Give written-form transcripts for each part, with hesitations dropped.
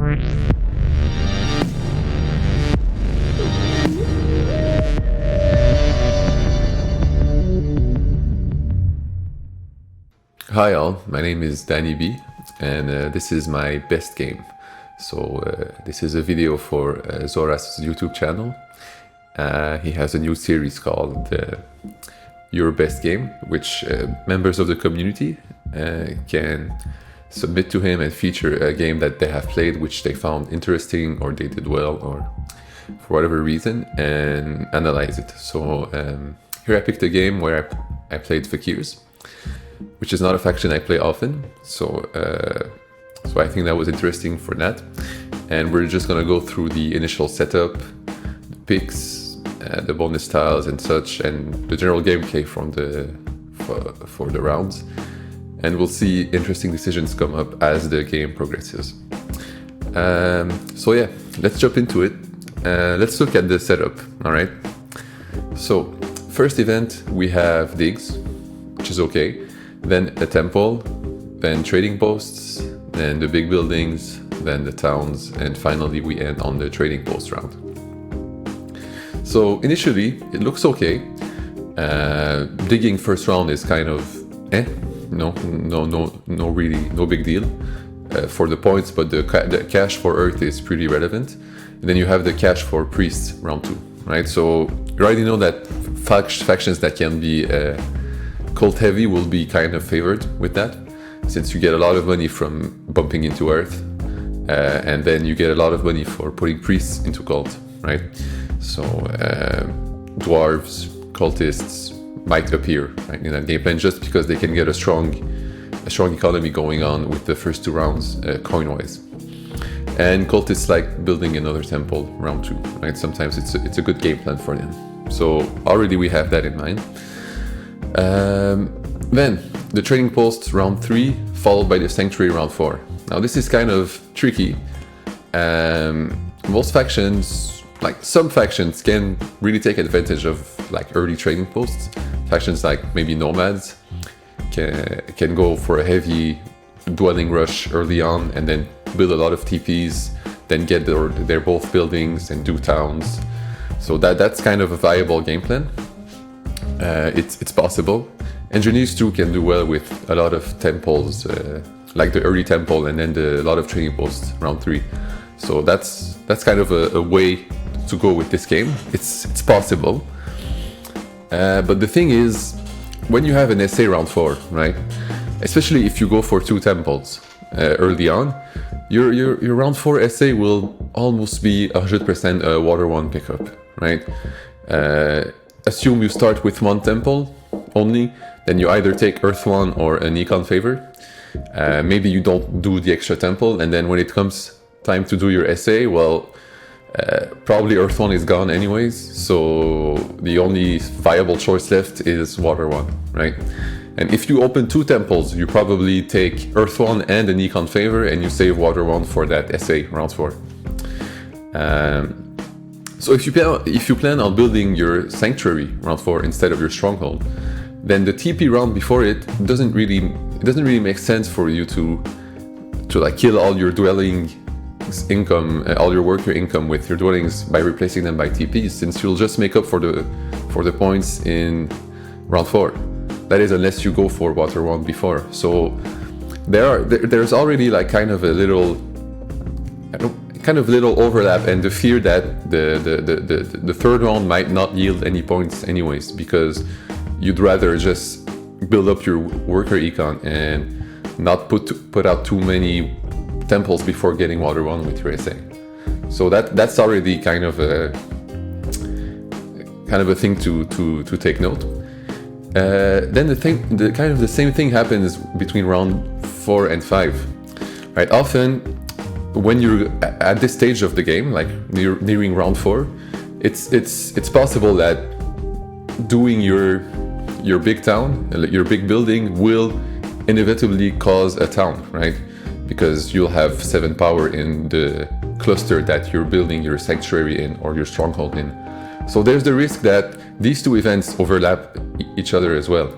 Hi all, my name is DanyB, and this is my best game. So this is a video for Zora's YouTube channel. He has a new series called Your Best Game, which members of the community can submit to him and feature a game that they have played which they found interesting or they did well or for whatever reason, and analyze it. So here I picked a game where I played Fakirs, which is not a faction I play often, so I think that was interesting for that. And we're just gonna go through the initial setup, the picks, the bonus tiles and such, and the general gameplay for the rounds. And we'll see interesting decisions come up as the game progresses. So yeah, let's jump into it. Let's look at the setup, all right? So first event, we have digs, which is okay. Then a temple, then trading posts, then the big buildings, then the towns, and finally we end on the trading post round. So initially it looks okay. Digging first round is kind of no big deal for the points, but the cash for earth is pretty relevant. And then you have the cash for priests round 2, right? So you already know that factions that can be cult heavy will be kind of favored with that, since you get a lot of money from bumping into earth, and then you get a lot of money for putting priests into cult, right? So dwarves, cultists might appear, right, in that game plan just because they can get a strong economy going on with the first 2 rounds coin-wise. And cultists like building another temple round 2, right? Sometimes it's a good game plan for them. So already we have that in mind. Then the trading post round 3, followed by the sanctuary round 4. Now this is kind of tricky. Most factions, like some factions, can really take advantage of like early trading posts. Factions like maybe nomads can go for a heavy dwelling rush early on and then build a lot of TPs, then get their both buildings and do towns. So that's kind of a viable game plan. It's possible. Engineers too can do well with a lot of temples, like the early temple and then a lot of trading posts round 3. So that's kind of a way to go with this game. It's possible. But the thing is, when you have an SA round 4, right? Especially if you go for 2 temples early on, your round 4 SA will almost be 100% a water 1 pickup, right? Assume you start with 1 temple only, then you either take Earth 1 or an Econ favor. Maybe you don't do the extra temple, and then when it comes time to do your SA, well, probably Earth 1 is gone anyways, so the only viable choice left is Water 1, right? And if you open 2 temples, you probably take Earth 1 and an Econ favor, and you save Water 1 for that SA round 4. So if you plan on building your sanctuary round 4 instead of your stronghold, then the TP round before it doesn't really make sense for you to like kill all your dwelling income, all your worker income with your dwellings by replacing them by TPs, since you'll just make up for the points in round 4. That is, unless you go for water 1 before. So there's already like kind of a little overlap, and the fear that the third round might not yield any points anyways, because you'd rather just build up your worker econ and not put out too many temples before getting water 1 with your SA. So that's already kind of a thing to take note. Then the same thing happens between round 4 and 5, right? Often when you're at this stage of the game, like nearing round 4, it's possible that doing your big town, your big building, will inevitably cause a town, right? Because you'll have 7 power in the cluster that you're building your sanctuary in or your stronghold in. So there's the risk that these 2 events overlap each other as well.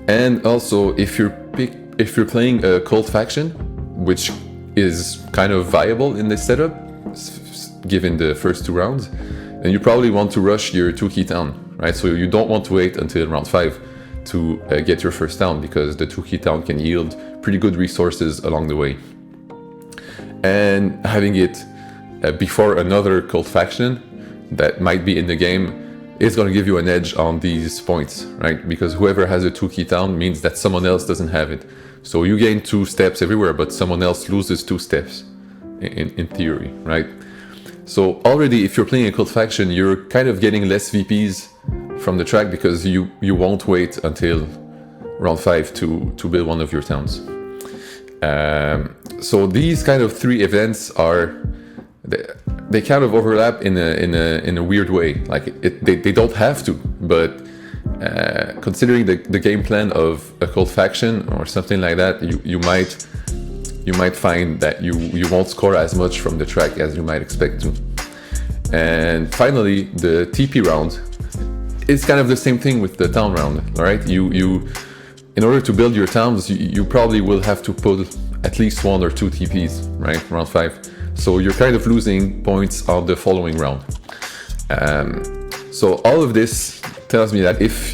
And also, if you're playing a cult faction, which is kind of viable in this setup, given the first 2 rounds. And you probably want to rush your 2 key town, right? So you don't want to wait until round 5 to get your first town, because the 2 key town can yield pretty good resources along the way. And having it before another cult faction that might be in the game is going to give you an edge on these points, right? Because whoever has a 2 key town means that someone else doesn't have it. So you gain 2 steps everywhere, but someone else loses 2 steps in theory, right? So already, if you're playing a cult faction, you're kind of getting less VPs from the track, because you won't wait until round 5 to build one of your towns. So these kind of 3 events are, they kind of overlap in a weird way. Like they don't have to, but considering the game plan of a cult faction or something like that, you might find that you won't score as much from the track as you might expect to. And finally, the TP round is kind of the same thing with the town round, all right? In order to build your towns, you probably will have to put at least 1 or 2 TPs, right? Round 5. So you're kind of losing points on the following round. So all of this tells me that if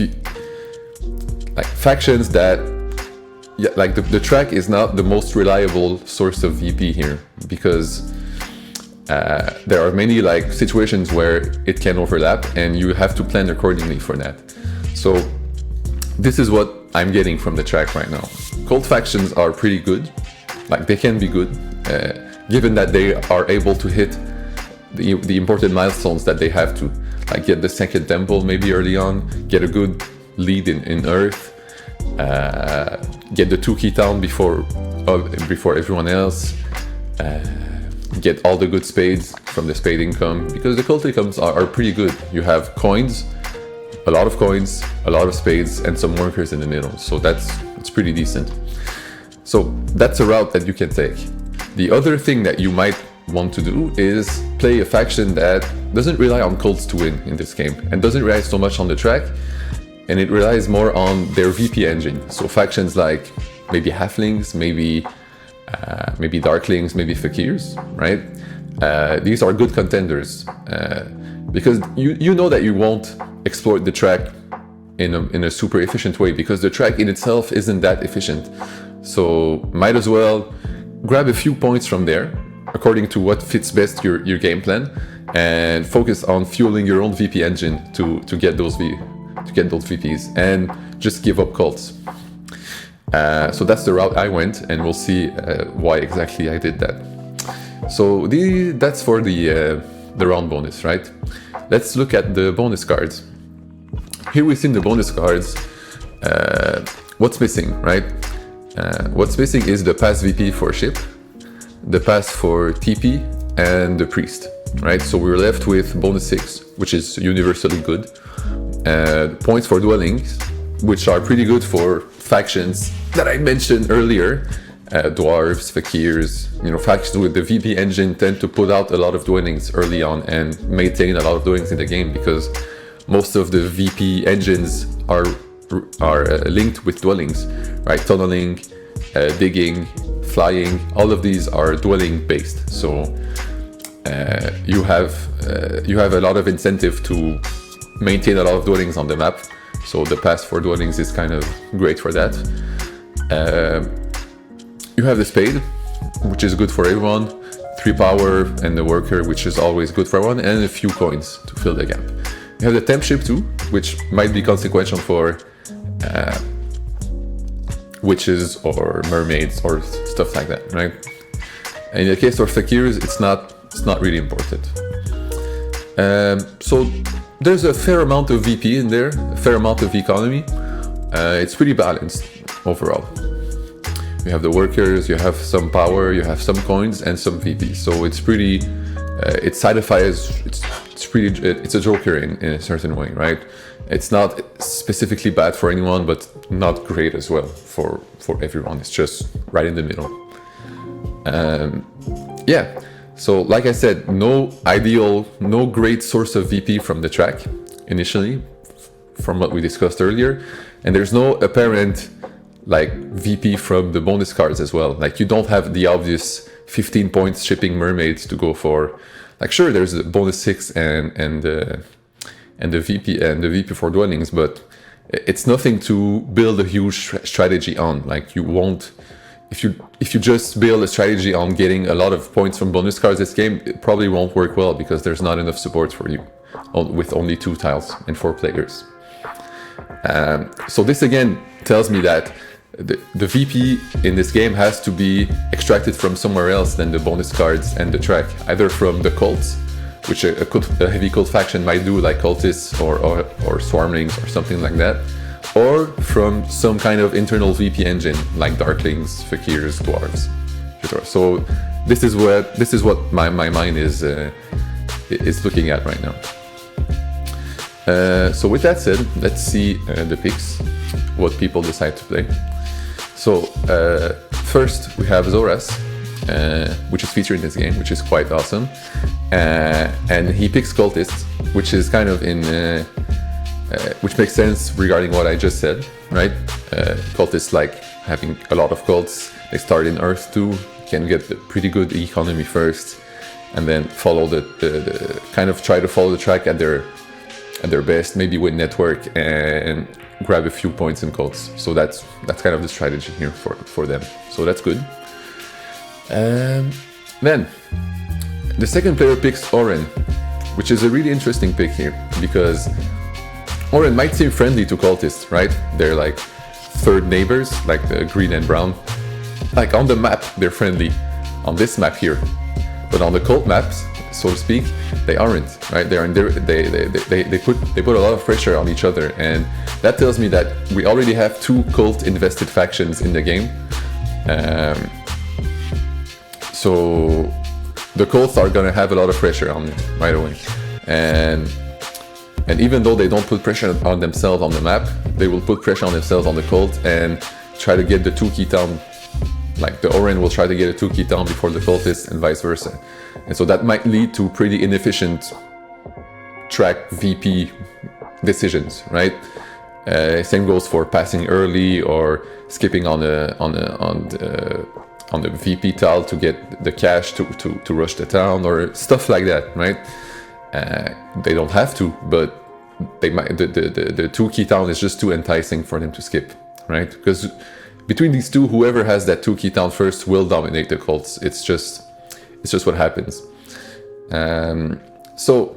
like factions that, yeah, like the track is not the most reliable source of VP here, because there are many like situations where it can overlap, and you have to plan accordingly for that. So this is what I'm getting from the track right now. Cult factions are pretty good, like they can be good, given that they are able to hit the important milestones that they have to, like get the 2nd temple maybe early on, get a good lead in Earth, get the 2 key town before everyone else, get all the good spades from the spade income, because the cult incomes are pretty good. You have coins, a lot of coins, a lot of spades, and some workers in the middle. So it's pretty decent. So that's a route that you can take. The other thing that you might want to do is play a faction that doesn't rely on cults to win in this game, and doesn't rely so much on the track, and it relies more on their VP engine. So factions like maybe halflings, maybe darklings, maybe fakirs, right? These are good contenders, because you know that you won't exploit the track in a super efficient way, because the track in itself isn't that efficient. So might as well grab a few points from there according to what fits best your game plan, and focus on fueling your own VP engine to get those VPs, and just give up cults. So that's the route I went, and we'll see why exactly I did that. So that's for the round bonus, right? Let's look at the bonus cards. Here we see in the bonus cards what's missing, right? What's missing is the pass VP for ship, the pass for TP, and the priest, right? So we're left with bonus 6, which is universally good. Points for dwellings, which are pretty good for factions that I mentioned earlier. Dwarves, fakirs, factions with the VP engine tend to put out a lot of dwellings early on and maintain a lot of dwellings in the game, because most of the VP engines are linked with dwellings, right? Tunneling, digging, flying, all of these are dwelling based. So you have a lot of incentive to maintain a lot of dwellings on the map. So the pass for dwellings is kind of great for that. You have the spade, which is good for everyone, 3 power, and the worker, which is always good for everyone, and a few coins to fill the gap. You have the temp ship too, which might be consequential for witches or mermaids or stuff like that, right? In the case of fakirs, it's not really important. So there's a fair amount of VP in there, a fair amount of economy. It's pretty balanced overall. You have the workers, you have some power, you have some coins, and some VP. So it's pretty, it's it's a joker in a certain way, right? It's not specifically bad for anyone, but not great as well for everyone. It's just right in the middle. Yeah. So like I said, no great source of VP from the track initially, from what we discussed earlier, and there's no apparent like VP from the bonus cards as well. Like you don't have the obvious 15 points shipping mermaids to go for, like, sure, there's a bonus 6 and the VP for dwellings, but it's nothing to build a huge strategy on. Like, you won't, if you just build a strategy on getting a lot of points from bonus cards this game, it probably won't work well because there's not enough support for you with only 2 tiles and 4 players. So this again tells me that the VP in this game has to be extracted from somewhere else than the bonus cards and the track, either from the cults, which a heavy cult faction might do, like cultists or swarmlings or something like that, or from some kind of internal VP engine like darklings, fakirs, dwarves, etc. So this is what my mind is looking at right now. So with that said, let's see the picks, what people decide to play. So first we have Zoras, which is featured in this game, which is quite awesome. And he picks cultists, which is kind of in which makes sense regarding what I just said, right? Cultists like having a lot of cults. They start in Earth 2, can get the pretty good economy first, and then follow the kind of try to follow the track at their best, maybe win network and grab a few points in cults. So that's kind of the strategy here for them. So that's good. Then the second player picks Oren, which is a really interesting pick here because Oren might seem friendly to cultists, right? They're like third neighbors, like the green and brown. Like on the map, they're friendly on this map here, but on the cult maps, so to speak, they aren't, right? They put a lot of pressure on each other, and that tells me that we already have 2 cult invested factions in the game. So the cults are gonna have a lot of pressure on them right away, and even though they don't put pressure on themselves on the map, they will put pressure on themselves on the cult and try to get the 2 key town. Like the Oren will try to get a 2 key town before the cultists and vice versa. And so that might lead to pretty inefficient track VP decisions, right? Same goes for passing early or skipping on the VP tile to get the cash to rush the town or stuff like that, right? They don't have to, but they might. The 2 key town is just too enticing for them to skip, right? Because between these two, whoever has that 2 key town first will dominate the cults. It's just what happens. So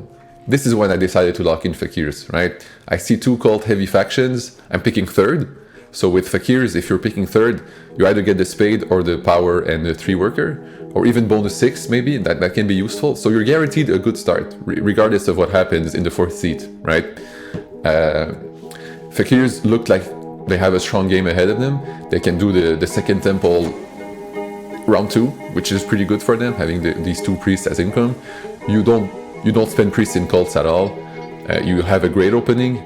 this is when I decided to lock in fakirs, right? I see 2 cult heavy factions. I'm picking third. So with fakirs, if you're picking third, you either get the spade or the power and the 3 worker, or even bonus 6 maybe, that can be useful. So you're guaranteed a good start, regardless of what happens in the 4th seat, right? Fakirs look like they have a strong game ahead of them. They can do the second temple round 2, which is pretty good for them, having these 2 priests as income. You don't spend priests in cults at all. You have a great opening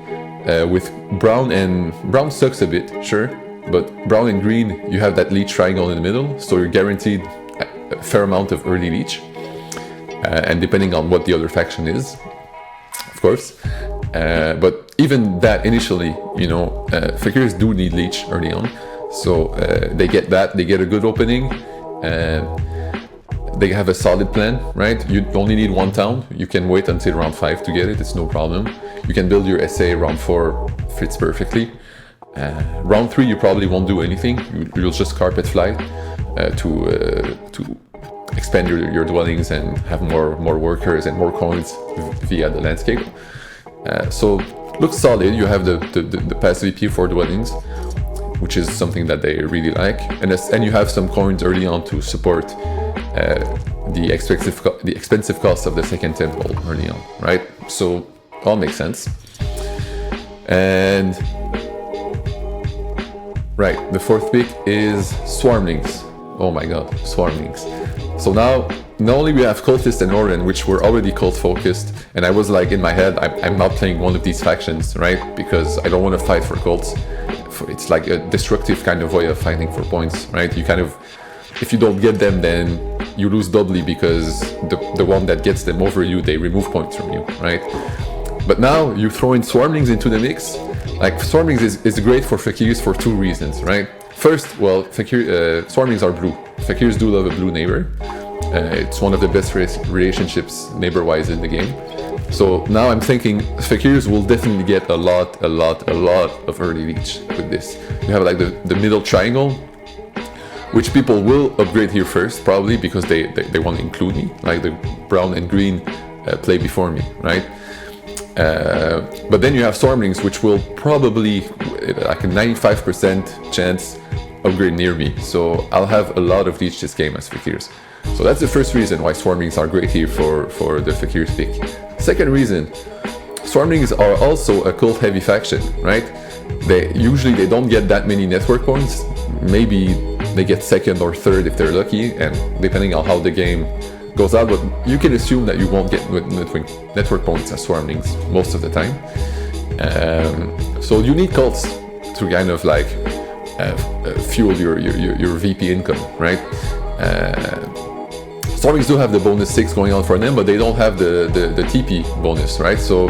with brown, and brown sucks a bit, sure, but brown and green, you have that leech triangle in the middle, so you're guaranteed a fair amount of early leech, and depending on what the other faction is, of course. But even that initially, you know, fakirs do need leech early on, so they get that, they get a good opening. They have a solid plan, right? You only need 1 town. You can wait until round 5 to get it. It's no problem. You can build your SA round 4, fits perfectly. Round 3, you probably won't do anything. You'll just carpet fly to expand your dwellings and have more workers and more coins via the landscape. So looks solid. You have the pass VP for dwellings, which is something that they really like, and you have some coins early on to support the expensive cost of the second temple early on, right? So all makes sense. And right, the 4th pick is Swarmlings. Oh my god, Swarmlings. So now, not only we have Cultist and Oren, which were already cult focused, and I was like in my head, I'm not playing one of these factions, right? Because I don't want to fight for cults. It's like a destructive kind of way of fighting for points, right? You kind of, if you don't get them, then you lose doubly because the one that gets them over you, they remove points from you, right? But now you throw in Swarmlings into the mix. Like, Swarmlings is great for fakirs for 2 reasons, right? First, well, Swarmlings are blue. Fakirs do love a blue neighbor. It's one of the best relationships neighbor-wise in the game. So now I'm thinking Fakirs will definitely get a lot of early reach with this. You have like the middle triangle, which people will upgrade here first, probably because they want to include me. Like the brown and green play before me, right? But then you have Stormlings, which will probably, like a 95% chance, upgrade near me. So I'll have a lot of reach this game as Fakirs. So that's the first reason why Stormlings are great here for the Fakirs pick. Second reason, Stormlings are also a cult heavy faction, right? They don't get that many network points. Maybe they get second or third if they're lucky, and depending on how the game goes out, but you can assume that you won't get network points as Stormlings most of the time. So you need cults to kind of like fuel your VP income, right? Stormlings do have the bonus 6 going on for them, but they don't have the TP bonus, right? So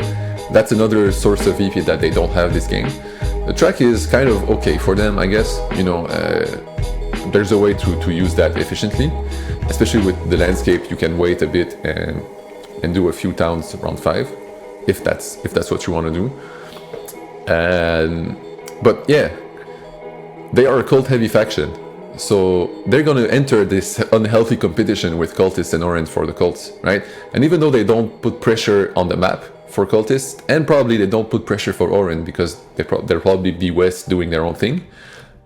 that's another source of VP that they don't have this game. The track is kind of okay for them, I guess. You know, there's a way to use that efficiently, especially with the landscape. You can wait a bit and do a few towns around 5, if that's what you want to do. But yeah, they are a cult heavy faction, so they're going to enter this unhealthy competition with cultists and Orange for the cults, right? And even though they don't put pressure on the map for cultists, and probably they don't put pressure for Orange because they'll probably be West doing their own thing,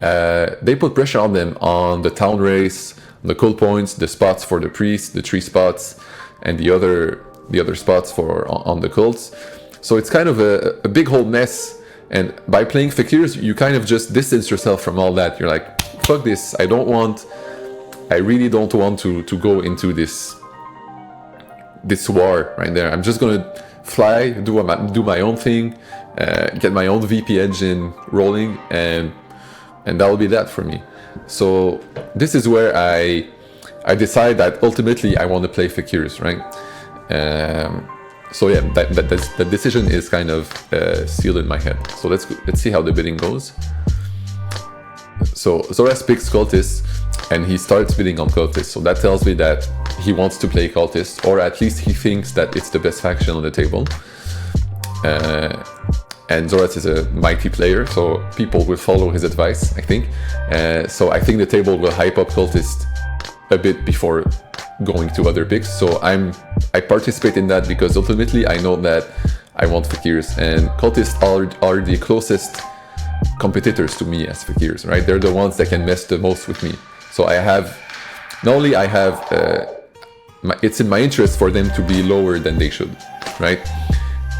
they put pressure on them on the town race, the cult points, the spots for the priests, the 3 spots, and the other spots on the cults. So it's kind of a big whole mess. And by playing Fakirs, you kind of just distance yourself from all that. You're like, fuck this, I really don't want to go into this war right there. I'm just gonna fly, do my own thing, get my own VP engine rolling, and that'll be that for me. So this is where I decide that ultimately I want to play Fakirs, right? So yeah, that decision is kind of sealed in my head. So let's see how the bidding goes. So Zoras picks Cultist, and he starts bidding on Cultist. So that tells me that he wants to play Cultist, or at least he thinks that it's the best faction on the table. And Zoras is a mighty player, so people will follow his advice, I think. So I think the table will hype up Cultist a bit before going to other picks. So I participate in that because ultimately I know that I want Fakirs, and Cultists are the closest competitors to me as Fakirs, right? They're the ones that can mess the most with me. So it's in my interest for them to be lower than they should, right?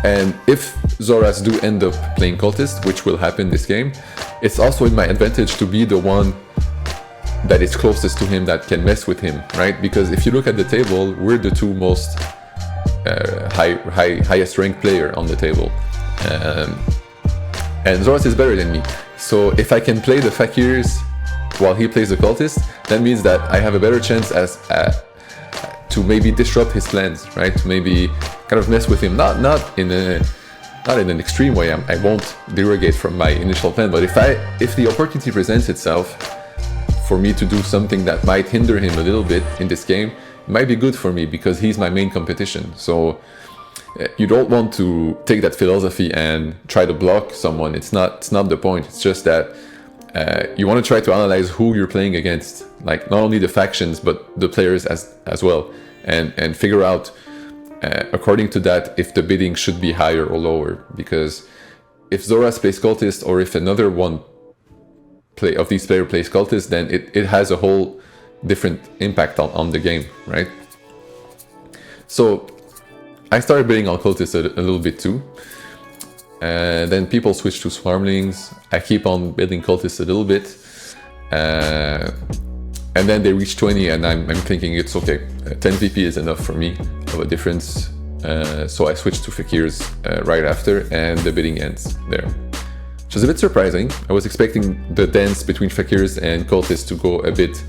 And if Zoras do end up playing Cultist, which will happen this game, it's also in my advantage to be the one that is closest to him that can mess with him, right? Because if you look at the table, we're the 2 most highest ranked player on the table, and Zoras is better than me. So if I can play the Fakirs while he plays the Cultist, that means that I have a better chance to maybe disrupt his plans, right? To maybe kind of mess with him, not in an extreme way. I won't derogate from my initial plan, but if the opportunity presents itself for me to do something that might hinder him a little bit in this game, it might be good for me because he's my main competition. So you don't want to take that philosophy and try to block someone. It's not the point. It's just that you want to try to analyze who you're playing against, like not only the factions but the players as well, and figure out according to that if the bidding should be higher or lower. Because if Zoras plays Cultist, or if another one of these players plays Cultist, then it has a whole different impact on the game, right? So I started bidding on Cultist a little bit too, and then people switch to Swarmlings. I keep on bidding Cultist a little bit, and then they reach 20, and I'm thinking it's okay, 10 VP is enough for me of a difference. So I switched to Fakirs right after, and the bidding ends there, which is a bit surprising. I was expecting the dance between Fakirs and Cultists to go a bit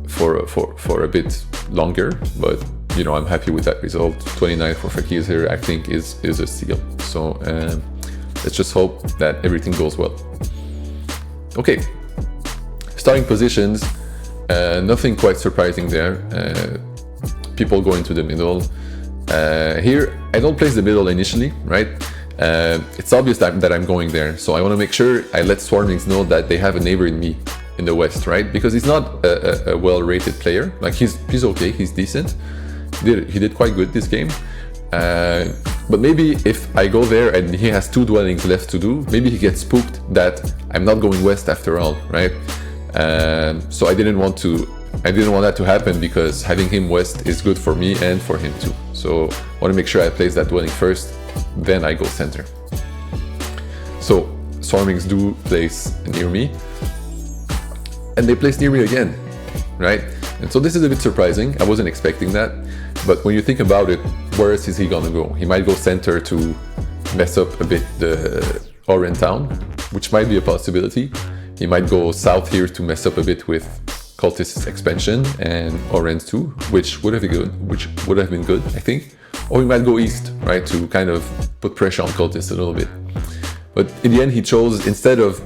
for a bit longer, but you know, I'm happy with that result. 29 for Fakirs here, I think is a steal. So let's just hope that everything goes well. Okay, starting positions. Nothing quite surprising there. People go into the middle. Here, I don't place the middle initially, right? It's obvious that I'm going there, so I want to make sure I let Swarmlings know that they have a neighbor in me in the west, right? Because he's not a well-rated player. Like he's okay, he's decent. He did quite good this game. But maybe if I go there and he has 2 dwellings left to do, maybe he gets spooked that I'm not going west after all, right? So I didn't want that to happen, because having him west is good for me and for him too. So I want to make sure I place that dwelling first, then I go center. So Swarmlings do place near me, and they place near me again, right? And so this is a bit surprising. I wasn't expecting that, but when you think about it, where else is he gonna go? He might go center to mess up a bit the Oren town, which might be a possibility. He might go south here to mess up a bit with Cultist's expansion and Oren's too, which would have been good, I think. Or he might go east, right, to kind of put pressure on Cultists a little bit. But in the end, he chose, instead of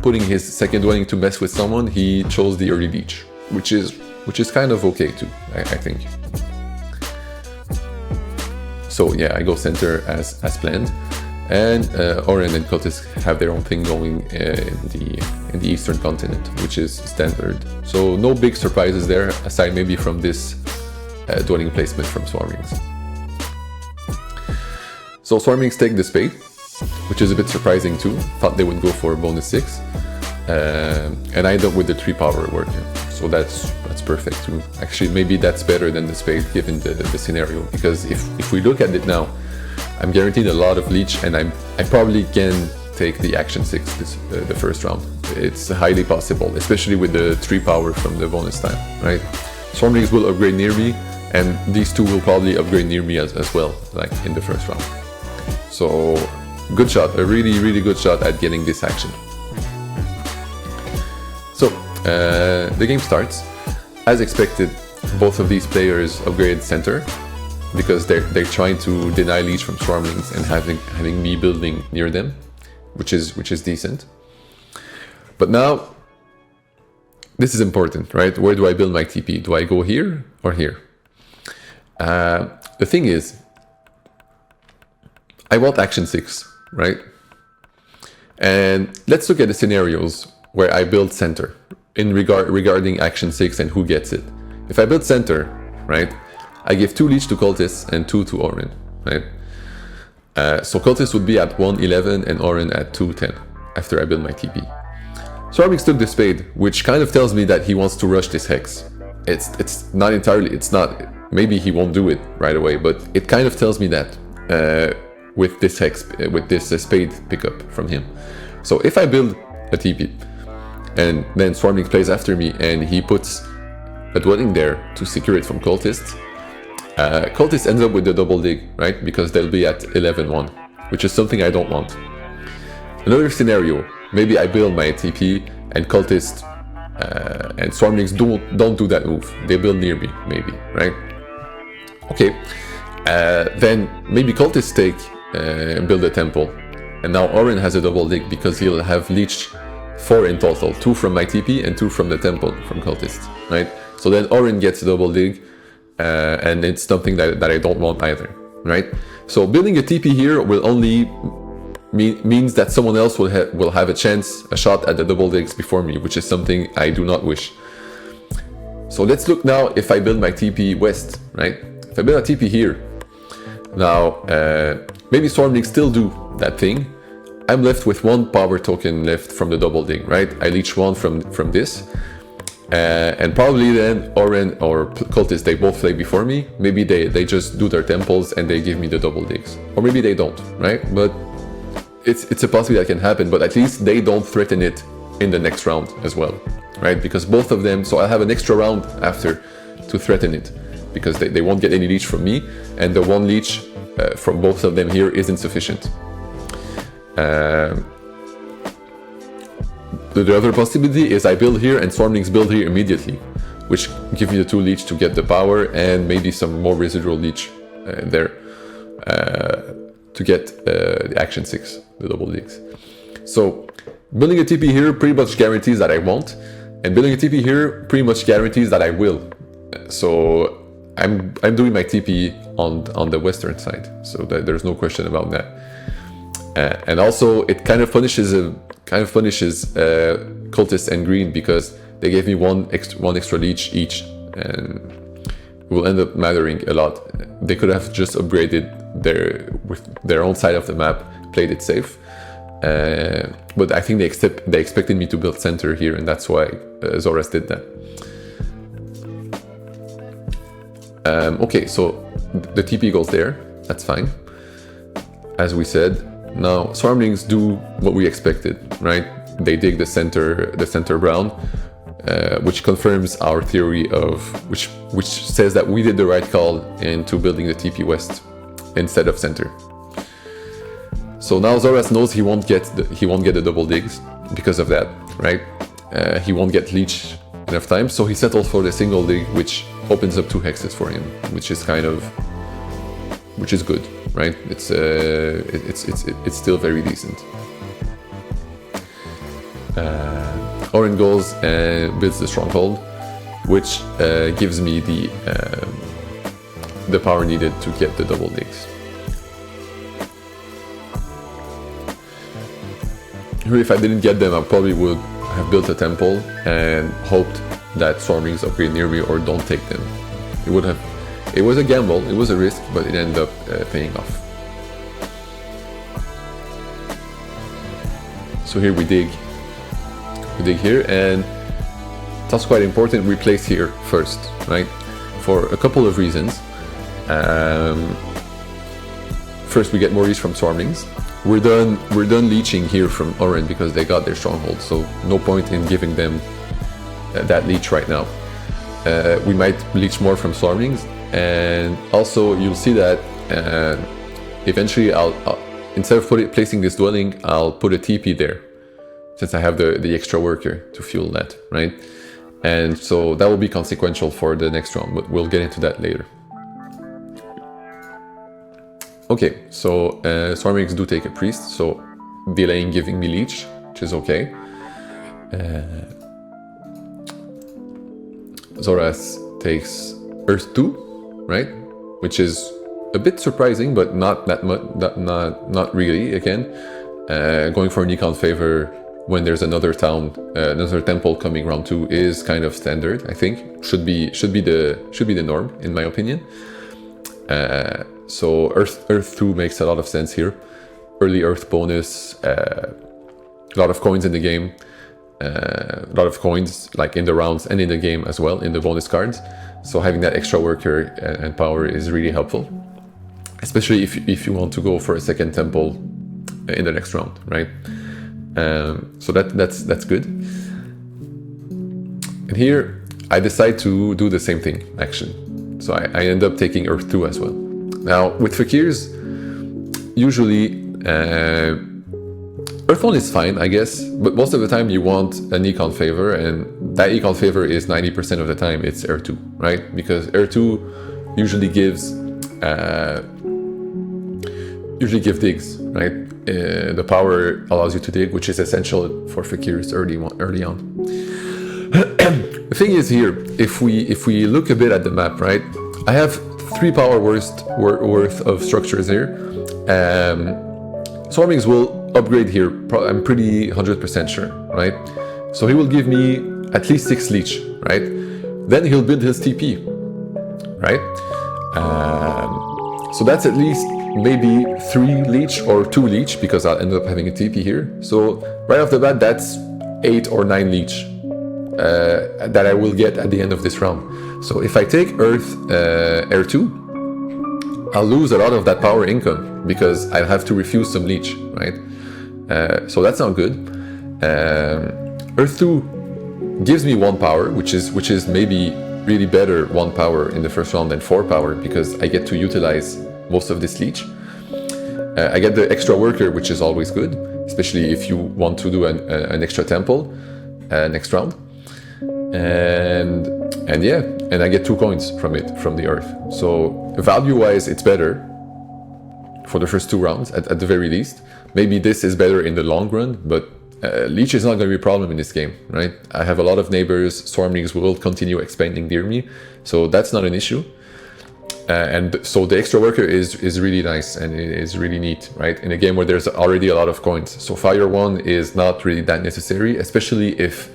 putting his second dwelling to mess with someone, he chose the early leech, which is kind of okay too, I think. So yeah, I go center as planned, and Oren and Cultists have their own thing going in the eastern continent, which is standard. So no big surprises there, aside maybe from this dwelling placement from Swarmlings. So Swarmlings take the spade, which is a bit surprising too. Thought they would go for bonus 6, and I end up with the 3 power word here. So that's perfect too. Actually, maybe that's better than the spade given the scenario, because if we look at it now, I'm guaranteed a lot of leech, and I probably can take the action 6 the first round. It's highly possible, especially with the 3 power from the bonus time, right? Swarmlings will upgrade near me, and these 2 will probably upgrade near me as well, like in the first round. So good shot, a really good shot at getting this action. So the game starts. As expected, both of these players upgrade center, because they're trying to deny leech from Swarmlings and having me building near them, which is decent. But now, this is important, right? Where do I build my TP? Do I go here or here? The thing is, I want action 6, right? And let's look at the scenarios where I build center regarding action 6 and who gets it. If I build center, right, I give 2 leech to Cultists and 2 to Oren, right? So Cultists would be at 111 and Oren at 210 after I build my TP. Swarmlings took the spade, which kind of tells me that he wants to rush this hex. It's not entirely, maybe he won't do it right away, but it kind of tells me that with this hex, with this spade pickup from him. So if I build a TP, and then Swarmlings plays after me, and he puts a dwelling there to secure it from Cultists, Cultist ends up with the double dig, right? Because they'll be at 11-1, which is something I don't want. Another scenario, maybe I build my TP and Cultist and Swarmlings don't do that move. They build near me, maybe, right? Okay, then maybe Cultists take and build a temple, and now Oren has a double dig because he'll have leech 4 in total, 2 from my TP and 2 from the temple from Cultists, right? So then Oren gets a double dig, and it's something that I don't want either, right? So building a TP here will only means that someone else will have a shot at the double digs before me, which is something I do not wish. So let's look now if I build my TP west, right? If I build a TP here, now maybe Swarmlings still do that thing. I'm left with 1 power token left from the double dig, right? I leech 1 from this. And probably then Oren or Cultist, they both play before me. Maybe they just do their temples and they give me the double digs. Or maybe they don't, right? But it's a possibility that can happen, but at least they don't threaten it in the next round as well, right? Because both of them, so I'll have an extra round after to threaten it, because they won't get any leech from me, and the 1 leech from both of them here isn't sufficient. The other possibility is I build here and Swarmlings build here immediately, which give me the 2 leech to get the power and maybe some more residual leech there to get the action 6, the double digs. So building a TP here pretty much guarantees that I won't. And building a TP here pretty much guarantees that I will. So I'm doing my TP on the western side, so that there's no question about that. And also it kind of punishes cultists and green, because they gave me one extra leech each, and it will end up mattering a lot. They could have just upgraded with their own side of the map, played it safe. But I think they expected me to build center here, and that's why Zoras did that. Okay, so the TP goes there, that's fine. As we said, now Swarmlings do what we expected, right? They dig the center brown, which confirms our theory of which says that we did the right call into building the TP west instead of center. So now Zoras knows he won't get the double digs because of that, right? He won't get leech enough time, so he settles for the single dig, which opens up 2 hexes for him, which is good, right? It's still very decent. Oren goes and builds the stronghold, which gives me the power needed to get the double digs. Here, if I didn't get them, I probably would have built a temple and hoped that Swarmlings upgrade near me or don't take them. It was a gamble, it was a risk, but it ended up paying off. So here we dig here, and that's quite important. We place here first, right? For a couple of reasons. First, we get more leech from Swarmlings. We're done leeching here from Oren because they got their stronghold, so no point in giving them that leech right now. We might leech more from Swarmlings, and also you'll see that eventually I'll instead of placing this dwelling, I'll put a TP there, since I have the extra worker to fuel that, right? And so that will be consequential for the next round, but we'll get into that later. Okay, so Swarmlings do take a priest, so delaying giving me leech, which is okay. Zoras takes Earth 2, right? Which is a bit surprising, but not that much, not really. Again, going for an econ favor when there's another town, another temple coming round 2 is kind of standard. I think should be the norm, in my opinion. So Earth 2 makes a lot of sense here. Early Earth bonus, a lot of coins in the game, a lot of coins like in the rounds and in the game as well, in the bonus cards. So having that extra worker and power is really helpful, especially if you want to go for a second temple in the next round, right? So that's good. And here I decide to do the same thing, actually. So I end up taking Earth 2 as well. Now, with Fakirs, usually Earth 1 is fine, I guess, but most of the time you want an econ favor, and that econ favor is 90% of the time it's Air 2, right? Because Air 2 usually gives digs, right? The power allows you to dig, which is essential for Fakirs early on. The thing is here, if we look a bit at the map, right? I have 3 power worth of structures here. Swarmlings will upgrade here, I'm pretty 100% sure, right? So he will give me at least 6 leech, right? Then he'll build his TP, right? So that's at least maybe 3 leech or 2 leech, because I'll end up having a TP here. So right off the bat, that's 8 or 9 leech that I will get at the end of this round. So if I take Earth Air 2, I'll lose a lot of that power income because I'll have to refuse some leech, right? So that's not good. Earth 2 gives me 1 power, which is maybe really better 1 power in the first round than 4 power, because I get to utilize most of this leech. I get the extra worker, which is always good, especially if you want to do an extra temple next round. And yeah, and I get 2 coins from the Earth. So value-wise, it's better for the first 2 rounds at the very least. Maybe this is better in the long run, but Leech is not going to be a problem in this game, right? I have a lot of neighbors, Stormlings will continue expanding near me, so that's not an issue. And so the extra worker is really nice and it is really neat, right? In a game where there's already a lot of coins. So Fire 1 is not really that necessary, especially if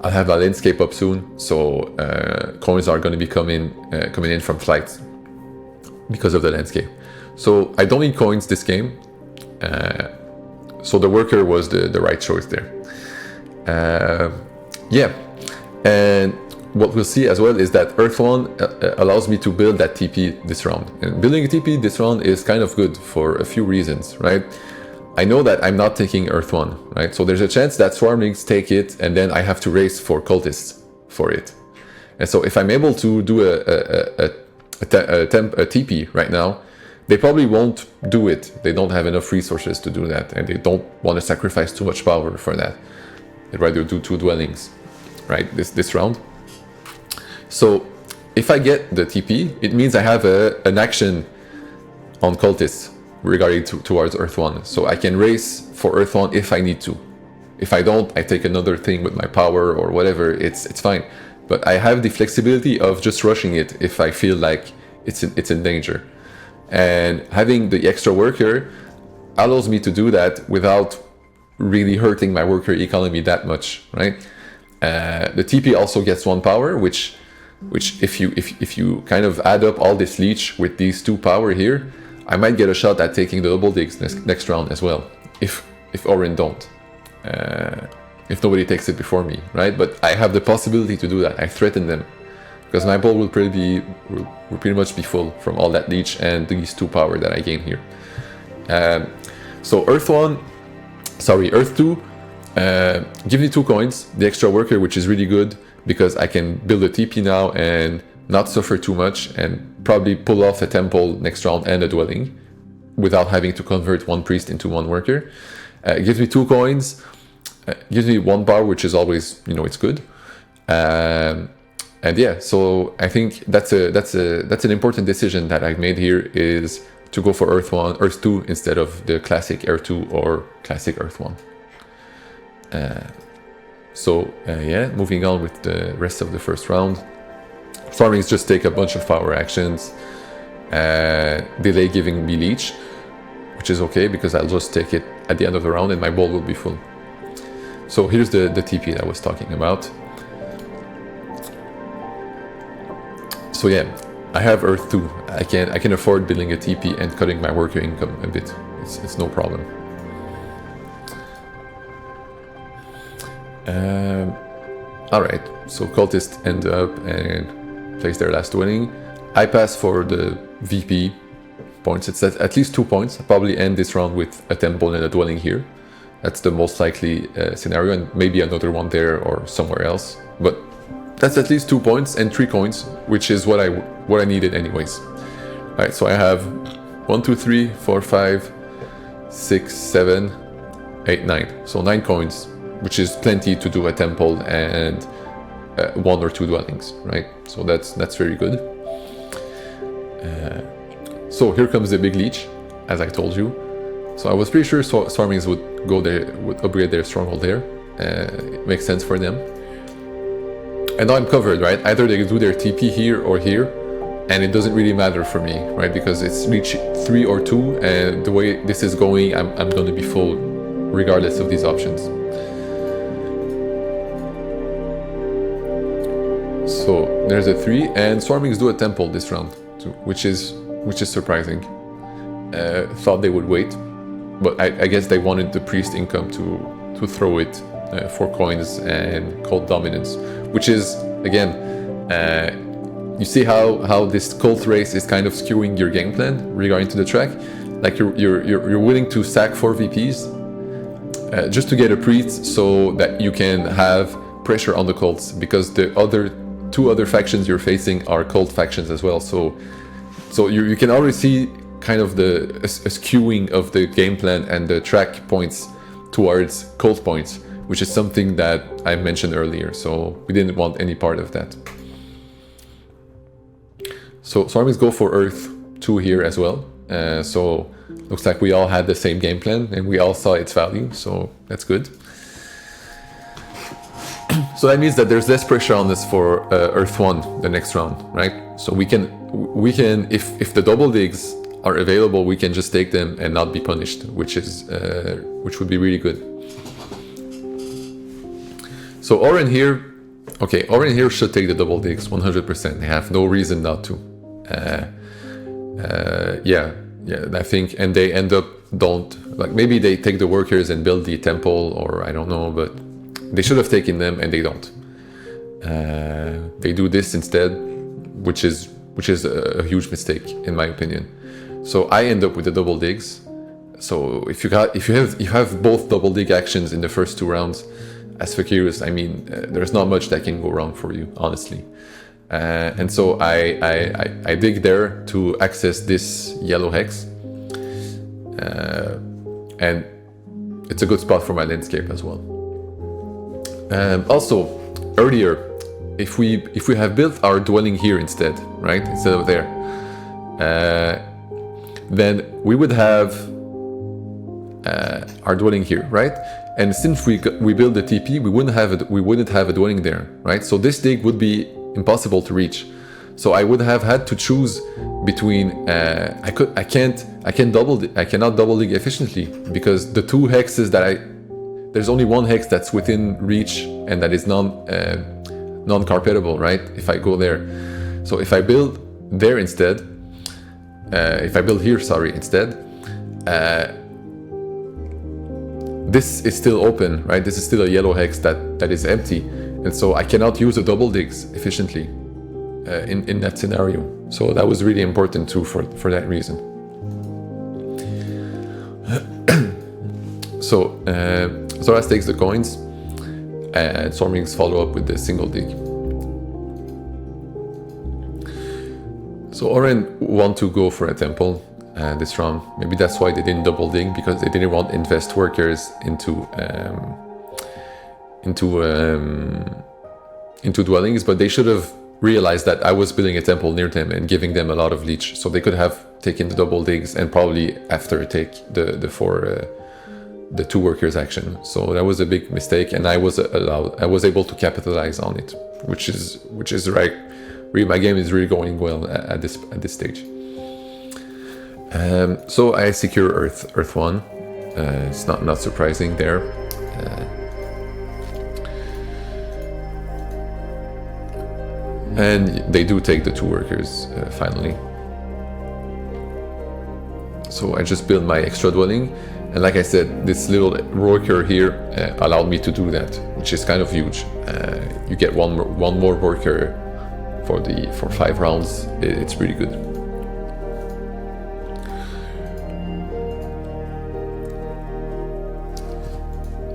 I'll have a landscape up soon. So coins are going to be coming in from flights because of the landscape. So I don't need coins this game. So the worker was the right choice there. Yeah, and what we'll see as well is that Earth 1 allows me to build that TP this round. And building a TP this round is kind of good for a few reasons, right? I know that I'm not taking Earth 1, right? So there's a chance that Swarmlings take it and then I have to race for cultists for it. And so if I'm able to do a TP right now, they probably won't do it. They don't have enough resources to do that, and they don't want to sacrifice too much power for that. They'd rather do 2 dwellings, right, this round. So if I get the TP, it means I have an action on cultists regarding towards Earth 1. So I can race for Earth 1 if I need to. If I don't, I take another thing with my power or whatever, it's fine. But I have the flexibility of just rushing it if I feel like it's in danger. And having the extra worker allows me to do that without really hurting my worker economy that much, right? The TP also gets 1 power, which if you kind of add up all this leech with these 2 power here, I might get a shot at taking the double digs next round as well, if Orin don't, if nobody takes it before me, right? But I have the possibility to do that. I threaten them, because my bowl will pretty much be full from all that leech and these 2 power that I gain here. So Earth 2 give me 2 coins, the extra worker, which is really good because I can build a TP now and not suffer too much and probably pull off a temple next round and a dwelling without having to convert 1 priest into 1 worker. Gives me 2 coins, gives me 1 power, which is always, it's good. And yeah, so I think that's an important decision that I've made here, is to go for Earth 2 instead of the classic Air 2 or classic Earth 1. Yeah, moving on with the rest of the first round. Stormlings just take a bunch of power actions, delay giving me leech, which is okay because I'll just take it at the end of the round and my bowl will be full. So here's the TP that I was talking about. So yeah, I have Earth 2. I can afford building a TP and cutting my worker income a bit. It's no problem. Alright, so cultists end up and place their last dwelling. I pass for the VP points. It's at least 2 points. I'll probably end this round with a temple and a dwelling here. That's the most likely scenario, and maybe another one there or somewhere else. But that's at least 2 points and 3 coins, which is what I needed anyways. Alright, so I have 1, 2, 3, 4, 5, 6, 7, 8, 9. So 9 coins, which is plenty to do a temple and 1 or 2 dwellings, right? So that's very good. So here comes the big leech, as I told you. So I was pretty sure Stormlings would go there, would upgrade their stronghold there. It makes sense for them. And now I'm covered, right? Either they do their TP here or here, and it doesn't really matter for me, right? Because it's reach 3 or 2, and the way this is going, I'm going to be full regardless of these options. So there's a 3, and Stormlings do a temple this round too, which is surprising. Thought they would wait, but I guess they wanted the priest income to throw it for coins and cult dominance, which is, again, you see how this cult race is kind of skewing your game plan regarding to the track. Like you're willing to sack 4 VPs just to get a priest, so that you can have pressure on the cults, because the two other factions you're facing are cult factions as well. So you can already see kind of a skewing of the game plan and the track points towards cult points, which is something that I mentioned earlier. So we didn't want any part of that. So Stormlings go for Earth 2 here as well. So looks like we all had the same game plan and we all saw its value, so that's good. So that means that there's less pressure on us for Earth 1 the next round, right? So we can if the double digs are available, we can just take them and not be punished, which would be really good. So Oren here, okay, Oren here should take the double digs 100%. They have no reason not to. Yeah, I think, and they end up maybe they take the workers and build the temple, or I don't know, but they should have taken them and they don't. They do this instead, which is a huge mistake in my opinion. So I end up with the double digs. So if you have both double dig actions in the first 2 rounds, as Fakirus, I mean, there's not much that can go wrong for you, honestly. And so I dig there to access this yellow hex, and it's a good spot for my landscape as well. Also, earlier, if we have built our dwelling here instead, right, instead of there, then we would have our dwelling here, right? And since we build the TP, we wouldn't have a dwelling there, right? So this dig would be impossible to reach. So I would have had to choose between I cannot double dig efficiently, because the 2 hexes there's only 1 hex that's within reach and that is non-carpetable, right? If I go there. So if I build there instead, if I build here, sorry, instead, this is still open, right? This is still a yellow hex that is empty. And so I cannot use the double digs efficiently in that scenario. So that was really important too for that reason. So Zoras takes the coins and Stormwings follow up with the single dig. So Oren want to go for a temple this round. Maybe that's why they didn't double dig, because they didn't want to invest workers into dwellings, but they should have realized that I was building a temple near them and giving them a lot of leech, so they could have taken the double digs and probably after take the 2 workers action. So that was a big mistake, and I was able to capitalize on it, which is right. Really, my game is really going well at this stage. So I secure Earth 1. It's not surprising there. And they do take the 2 workers finally. So I just built my extra dwelling, and like I said, this little worker here allowed me to do that, which is kind of huge. You get one more worker for 5 rounds. It's really good.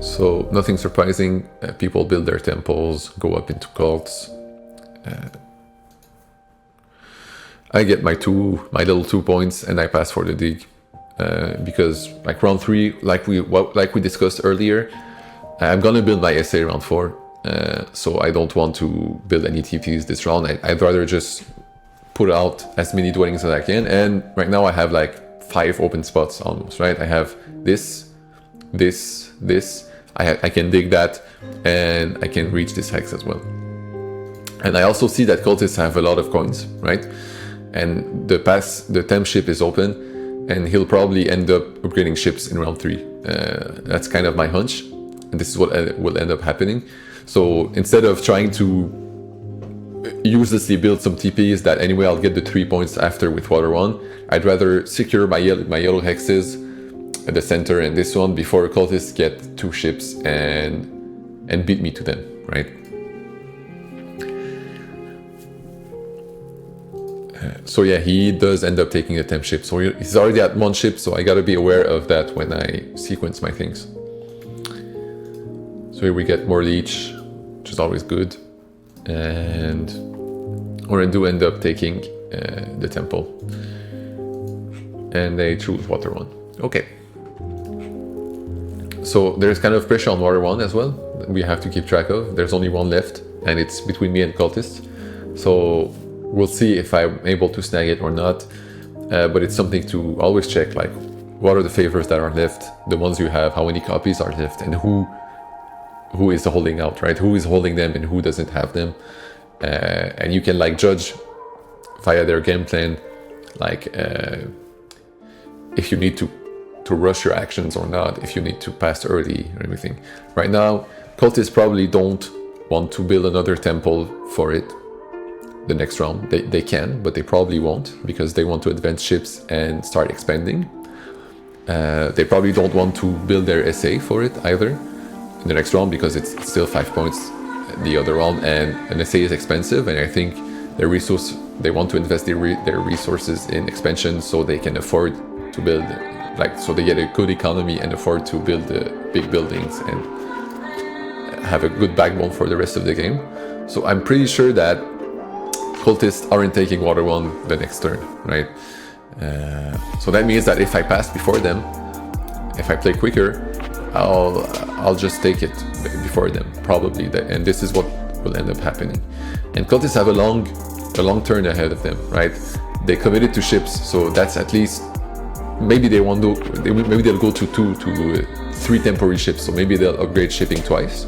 So nothing surprising. People build their temples, go up into cults. I get my little 2 points, and I pass for the dig, because like round 3, like we discussed earlier, I'm gonna build my SA round 4. So I don't want to build any TPs this round. I'd rather just put out as many dwellings as I can. And right now I have like 5 open spots almost, right? I have this. I can dig that, and I can reach this hex as well. And I also see that cultists have a lot of coins, right? And the temp ship is open, and he'll probably end up upgrading ships in round 3. That's kind of my hunch, and this is what will end up happening. So instead of trying to uselessly build some TPs that anyway I'll get the 3 points after with water 1, I'd rather secure my yellow hexes at the center and this one before cultists get 2 ships and beat me to them, right? So yeah, he does end up taking a temp ship. So he's already at 1 ship, so I gotta be aware of that when I sequence my things. So here we get more leech, which is always good. Or I do end up taking the temple. And they choose water 1. Okay. So there's kind of pressure on water 1 as well. We have to keep track of. There's only 1 left, and it's between me and cultists. So we'll see if I'm able to snag it or not. But it's something to always check, like what are the favors that are left, the ones you have, how many copies are left, and who who is holding out, right? Who is holding them and who doesn't have them. And you can like judge via their game plan, like if you need to rush your actions or not, if you need to pass early or anything. Right now, cultists probably don't want to build another temple for it the next round. They can, but they probably won't, because they want to advance ships and start expanding. They probably don't want to build their SA for it either in the next round, because it's still 5 points the other round, and an SA is expensive, and I think they want to invest their resources in expansion so they can afford to build, like, so they get a good economy and afford to build big buildings and have a good backbone for the rest of the game. So I'm pretty sure that cultists aren't taking Water 1 the next turn, right? So that means that if I pass before them, if I play quicker, I'll just take it before them, probably, and this is what will end up happening. And cultists have a long turn ahead of them, right? They committed to ships, so that's at least, maybe they'll go to 3 temporary ships, so maybe they'll upgrade shipping twice,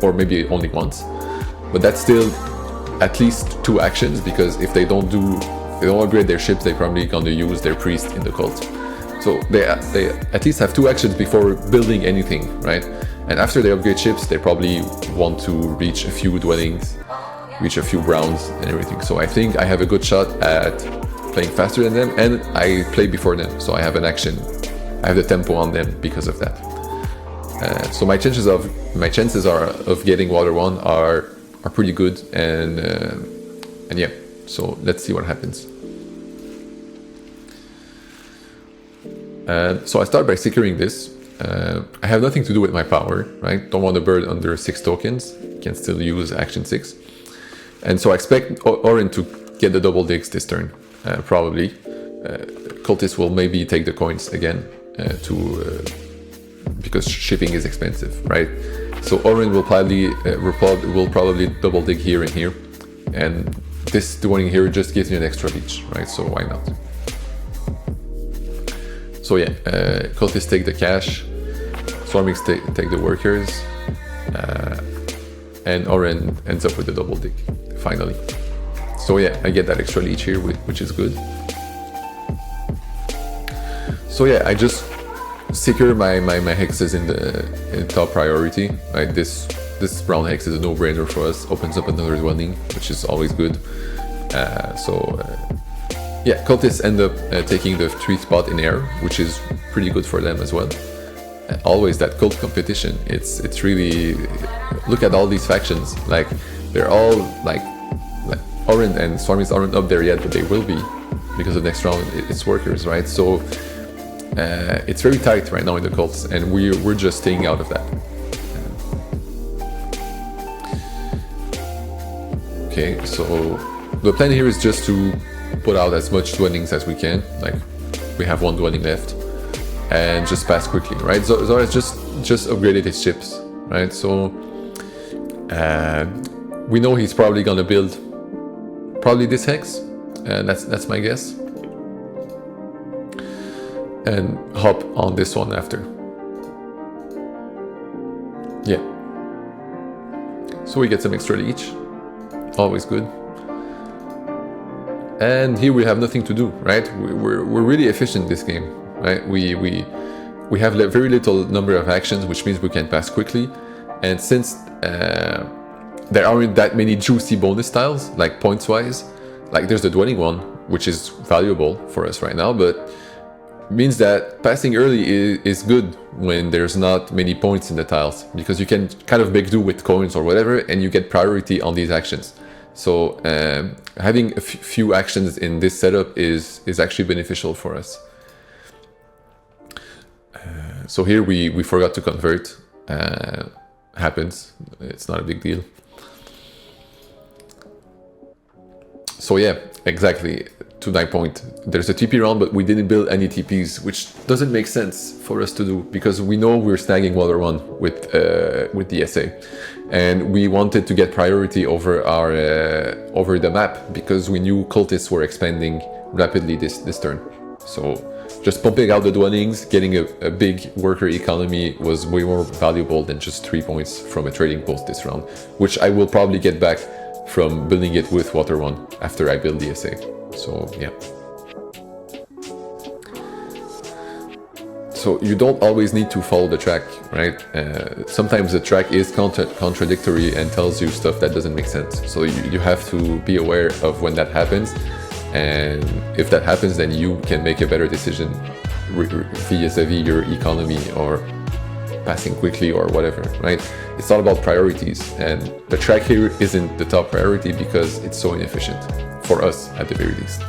or maybe only once, but that's still at least 2 actions, because if they don't upgrade their ships, they're probably gonna use their priest in the cult. So they at least have 2 actions before building anything, right? And after they upgrade ships, they probably want to reach a few dwellings, reach a few browns and everything. So I think I have a good shot at playing faster than them, and I play before them, so I have an action. I have the tempo on them because of that. So my chances are of getting Water 1 are pretty good, and yeah. So let's see what happens. So I start by securing this. I have nothing to do with my power, right? Don't want to burn under 6 tokens. Can still use action 6. And so I expect Oren to get the double digs this turn, probably. Cultists will maybe take the coins again, because shipping is expensive, right? So Oren will probably double dig here and here, and this doing here just gives me an extra reach, right? So why not? So yeah, cultists take the cash, Swarmings take the workers, and Oren ends up with the double dig, finally. So yeah, I get that extra leech here, which is good. So yeah, I just secure my hexes in the top priority. Right, this brown hex is a no-brainer for us. Opens up another dwelling, which is always good. Yeah, cultists end up taking the 3 spot in air, which is pretty good for them as well. Always that cult competition. It's really, look at all these factions. Like, they're all like Oren and Swarmings aren't up there yet, but they will be, because the next round it's workers, right? So it's very tight right now in the cults, and we're just staying out of that. Okay, so the plan here is just to put out as much dwellings as we can. Like, we have 1 dwelling left, and just pass quickly, right? Zora's just upgraded his ships, right? So we know he's probably gonna build this hex, and that's my guess, and hop on this one after. Yeah. So we get some extra leech, always good. And here we have nothing to do, right? We're really efficient this game, right? We have very little number of actions, which means we can pass quickly. And since there aren't that many juicy bonus tiles, like points-wise, like there's the dwelling one, which is valuable for us right now, but means that passing early is good when there's not many points in the tiles, because you can kind of make do with coins or whatever, and you get priority on these actions. So having a few actions in this setup is actually beneficial for us. So here we forgot to convert. Happens. It's not a big deal. So yeah, exactly. To my point, there's a TP round, but we didn't build any TPs, which doesn't make sense for us to do, because we know we're snagging Water 1 with the SA, and we wanted to get priority over the map, because we knew cultists were expanding rapidly this turn. So just pumping out the dwellings, getting a big worker economy was way more valuable than just 3 points from a trading post this round, which I will probably get back from building it with Water 1 after I build the SA. So yeah. So you don't always need to follow the track, right? Sometimes the track is contradictory and tells you stuff that doesn't make sense. So you have to be aware of when that happens. And if that happens, then you can make a better decision vis-a-vis your economy or passing quickly or whatever, right? It's all about priorities. And the track here isn't the top priority because it's so inefficient, for us at the very least.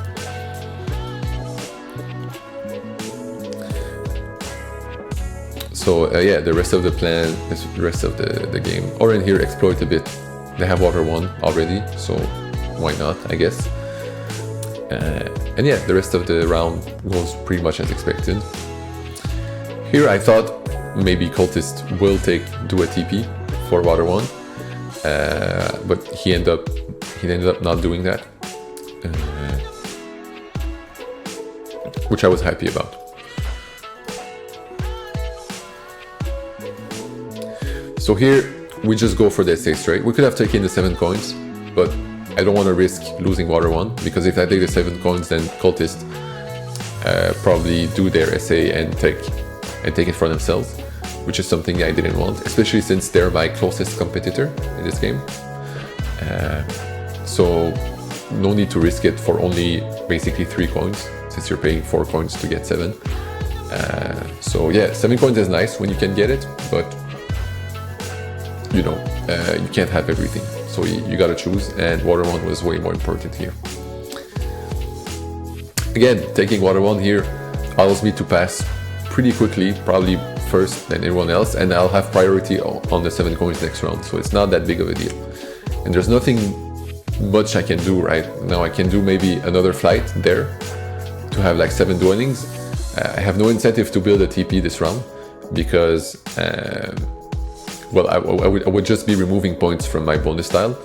So yeah, the rest of the plan, the rest of the game. Oren here exploit a bit. They have Water 1 already, so why not, I guess. And yeah, the rest of the round goes pretty much as expected. Here I thought maybe Cultist will do a TP for Water 1, but he ended up not doing that, which I was happy about. So here, we just go for the SA straight. We could have taken the 7 coins, but I don't want to risk losing Water 1, because if I take the 7 coins, then Cultists probably do their SA and take it for themselves, which is something I didn't want, especially since they're my closest competitor in this game. So no need to risk it for only basically 3 coins, since you're paying 4 coins to get 7. So yeah, 7 coins is nice when you can get it, but you know, you can't have everything, so you gotta choose, and Water 1 was way more important here. Again, taking Water 1 here allows me to pass pretty quickly, probably first than everyone else, and I'll have priority on the 7 coins next round, so it's not that big of a deal. And there's nothing much I can do right now. I can do maybe another flight there to have like 7 dwellings. I have no incentive to build a TP this round, because well, I would just be removing points from my bonus tile.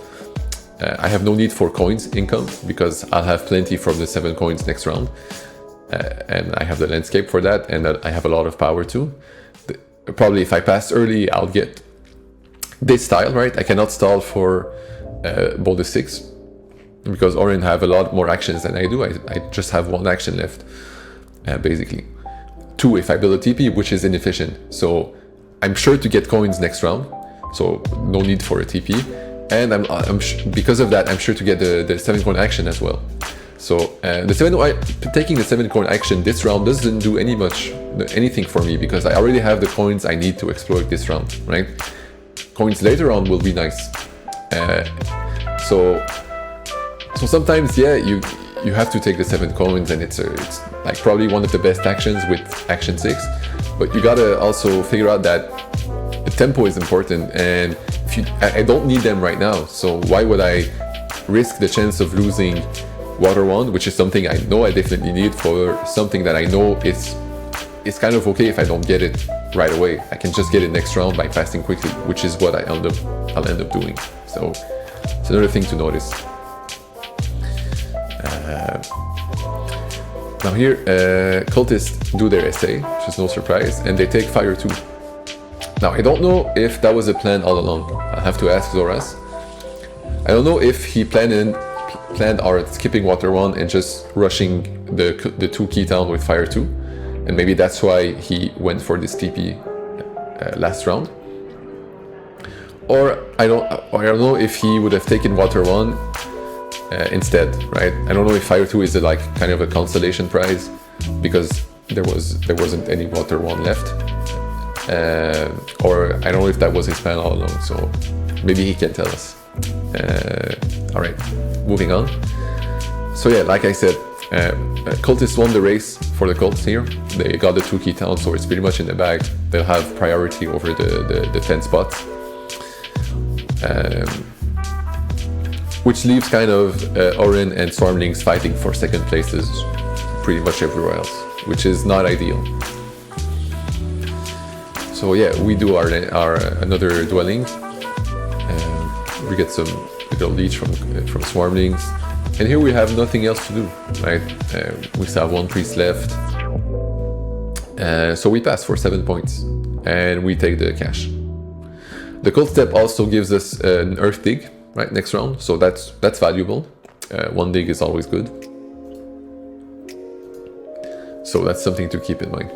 I have no need for coins income, because I'll have plenty from the 7 coins next round. And I have the landscape for that, and I have a lot of power too. Probably if I pass early, I'll get this tile, right? I cannot stall for bonus 6, because Oren have a lot more actions than I do. I just have 1 action left, basically. 2 if I build a TP, which is inefficient. So I'm sure to get coins next round, so no need for a TP, and because of that, I'm sure to get the 7 coin action as well. So taking the 7 coin action this round doesn't do anything for me, because I already have the coins I need to exploit this round, right? Coins later on will be nice. So sometimes, yeah, you have to take the 7 coins, and it's like probably one of the best actions with action 6. But you gotta also figure out that the tempo is important, and I don't need them right now, so why would I risk the chance of losing Water 1, which is something I know I definitely need, for something that I know it's kind of okay if I don't get it right away. I can just get it next round by passing quickly, which is what I'll end up doing. So it's another thing to notice. Now here, Cultists do their SA, which is no surprise, and they take Fire 2. Now I don't know if that was a plan all along. I'll have to ask Zoras. I don't know if he planned on skipping Water 1 and just rushing the 2 key town with Fire 2, and maybe that's why he went for this TP last round. Or I don't know if he would have taken Water 1 instead, right? I don't know if Fire 2 is like kind of a consolation prize, because there wasn't any Water 1 left, or I don't know if that was his plan all along, so maybe he can tell us. Alright, moving on. So yeah, like I said, Cultists won the race for the Cults here. They got the 2 key towns, so it's pretty much in the bag. They'll have priority over the 10 spots. Which leaves kind of Oren and Swarmlings fighting for second places pretty much everywhere else, which is not ideal. So yeah, we do our another dwelling. We get some little leech from Swarmlings, and here we have nothing else to do, right? We still have 1 priest left. So we pass for 7 points, and we take the cash. The cult step also gives us an earth dig, right, next round, so that's valuable. 1 dig is always good. So that's something to keep in mind.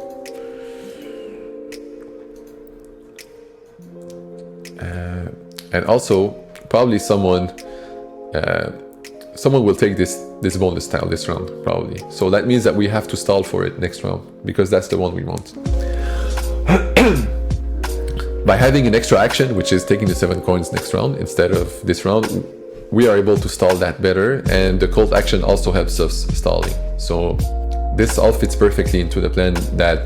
And also, probably someone will take this bonus tile this round, probably. So that means that we have to stall for it next round, because that's the one we want. By having an extra action, which is taking the 7 coins next round instead of this round, we are able to stall that better, and the cult action also helps us stalling. So this all fits perfectly into the plan that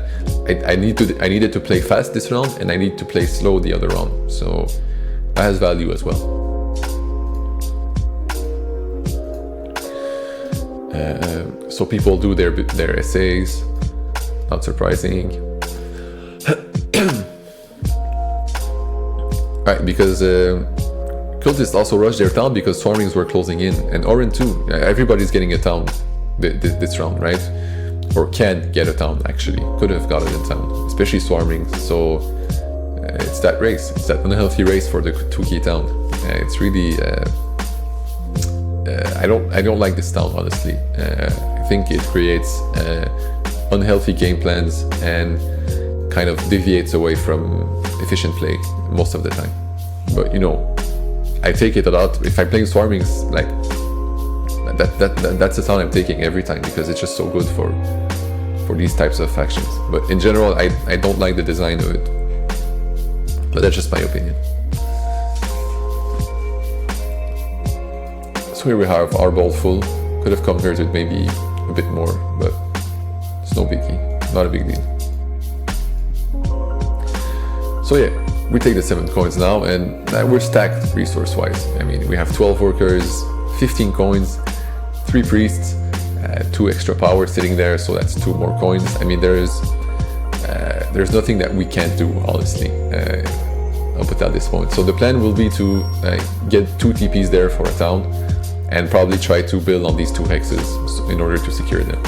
I needed to play fast this round, and I need to play slow the other round. So that has value as well. So people do their essays, not surprising. Right, because cultists also rushed their town because swarmings were closing in, and Orin too. Everybody's getting a town this round, right? Or can get a town, actually. Could have gotten a town, especially swarmings. So it's that race. It's that unhealthy race for the 2-key town. It's really... I don't like this town, honestly. I think it creates unhealthy game plans and kind of deviates away from efficient play most of the time. But you know, I take it a lot. If I'm playing swarmings, like that's the town I'm taking every time, because it's just so good for these types of factions. But in general, I don't like the design of it. But that's just my opinion. So here we have our bowl full. Could have converted maybe a bit more, but it's no biggie. Not a big deal. So yeah, we take the 7 coins now, and we're stacked resource-wise. I mean, we have 12 workers, 15 coins, 3 priests, 2 extra power sitting there, so that's 2 more coins. I mean, there's nothing that we can't do, honestly, up until this point. So the plan will be to get 2 TPs there for a town, and probably try to build on these 2 hexes in order to secure them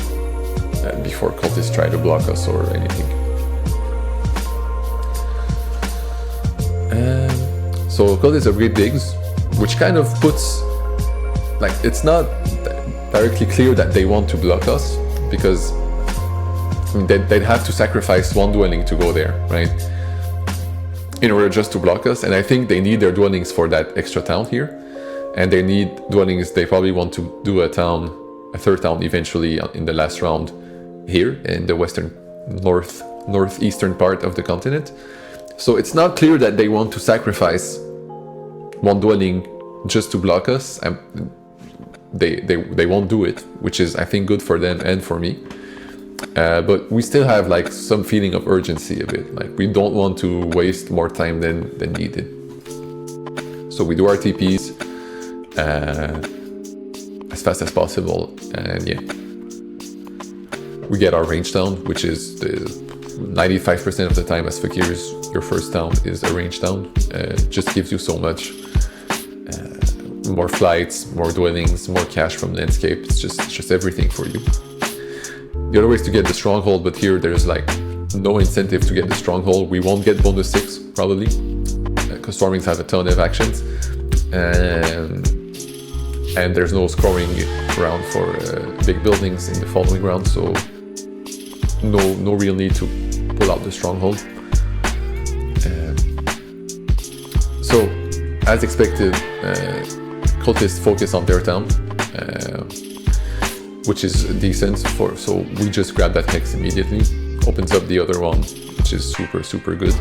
before cultists try to block us or anything. So cultists upgrade digs, which kind of puts, like, it's not directly clear that they want to block us, because I mean, they'd have to sacrifice 1 dwelling to go there, right? In order just to block us, and I think they need their dwellings for that extra town here. And they need dwellings, they probably want to do a 3rd town eventually in the last round here in the western northeastern part of the continent. So it's not clear that they want to sacrifice 1 dwelling just to block us. They won't do it, which is, I think, good for them and for me. But we still have like some feeling of urgency a bit. Like, we don't want to waste more time than needed. So we do our TPs as fast as possible, and yeah, we get our range town, which is the 95% of the time as fakirs, your first town is a range town. Just gives you so much. More flights, more dwellings, more cash from landscape. It's just everything for you. The other way is to get the stronghold, but here there's like no incentive to get the stronghold. We won't get bonus 6 probably, because stormings have a ton of actions. And there's no scoring round for big buildings in the following round, so no real need to pull out the stronghold. So, as expected, cultists focus on their town, which is decent. So we just grab that hex immediately, opens up the other one, which is super good.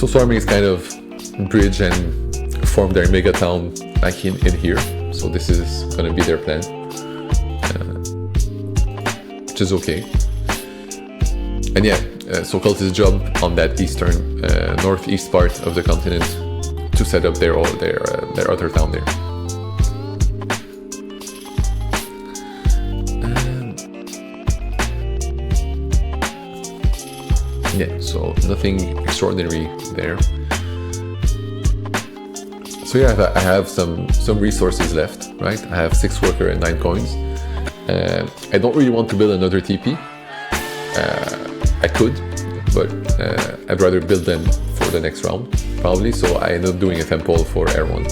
So swarming is kind of bridge and form their mega town like in here. So this is gonna be their plan, which is okay. And yeah, so cultists jump on that eastern, northeast part of the continent to set up their other town there. Yeah, so nothing extraordinary there. So yeah, I have some resources left, right? I have 6 worker and 9 coins. I don't really want to build another TP. I could, but I'd rather build them for the next round, probably. So I end up doing a temple for Air 1,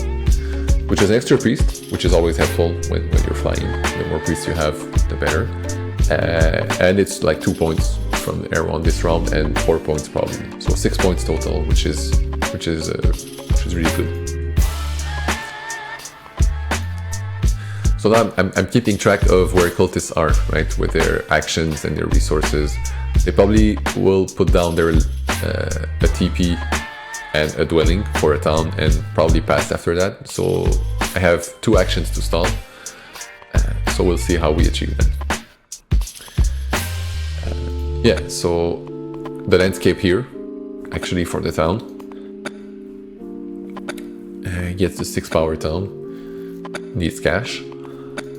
which is an extra priest, which is always helpful when you're flying. The more priests you have, the better. And it's like 2 points from Air 1 this round, and 4 points probably. So 6 points total, which is really good. So now I'm keeping track of where cultists are, right, with their actions and their resources. They probably will put down their a TP and a dwelling for a town, and probably pass after that. So I have 2 actions to stall. So we'll see how we achieve that. Yeah, so the landscape here, actually for the town, gets the 6 power town, needs cash.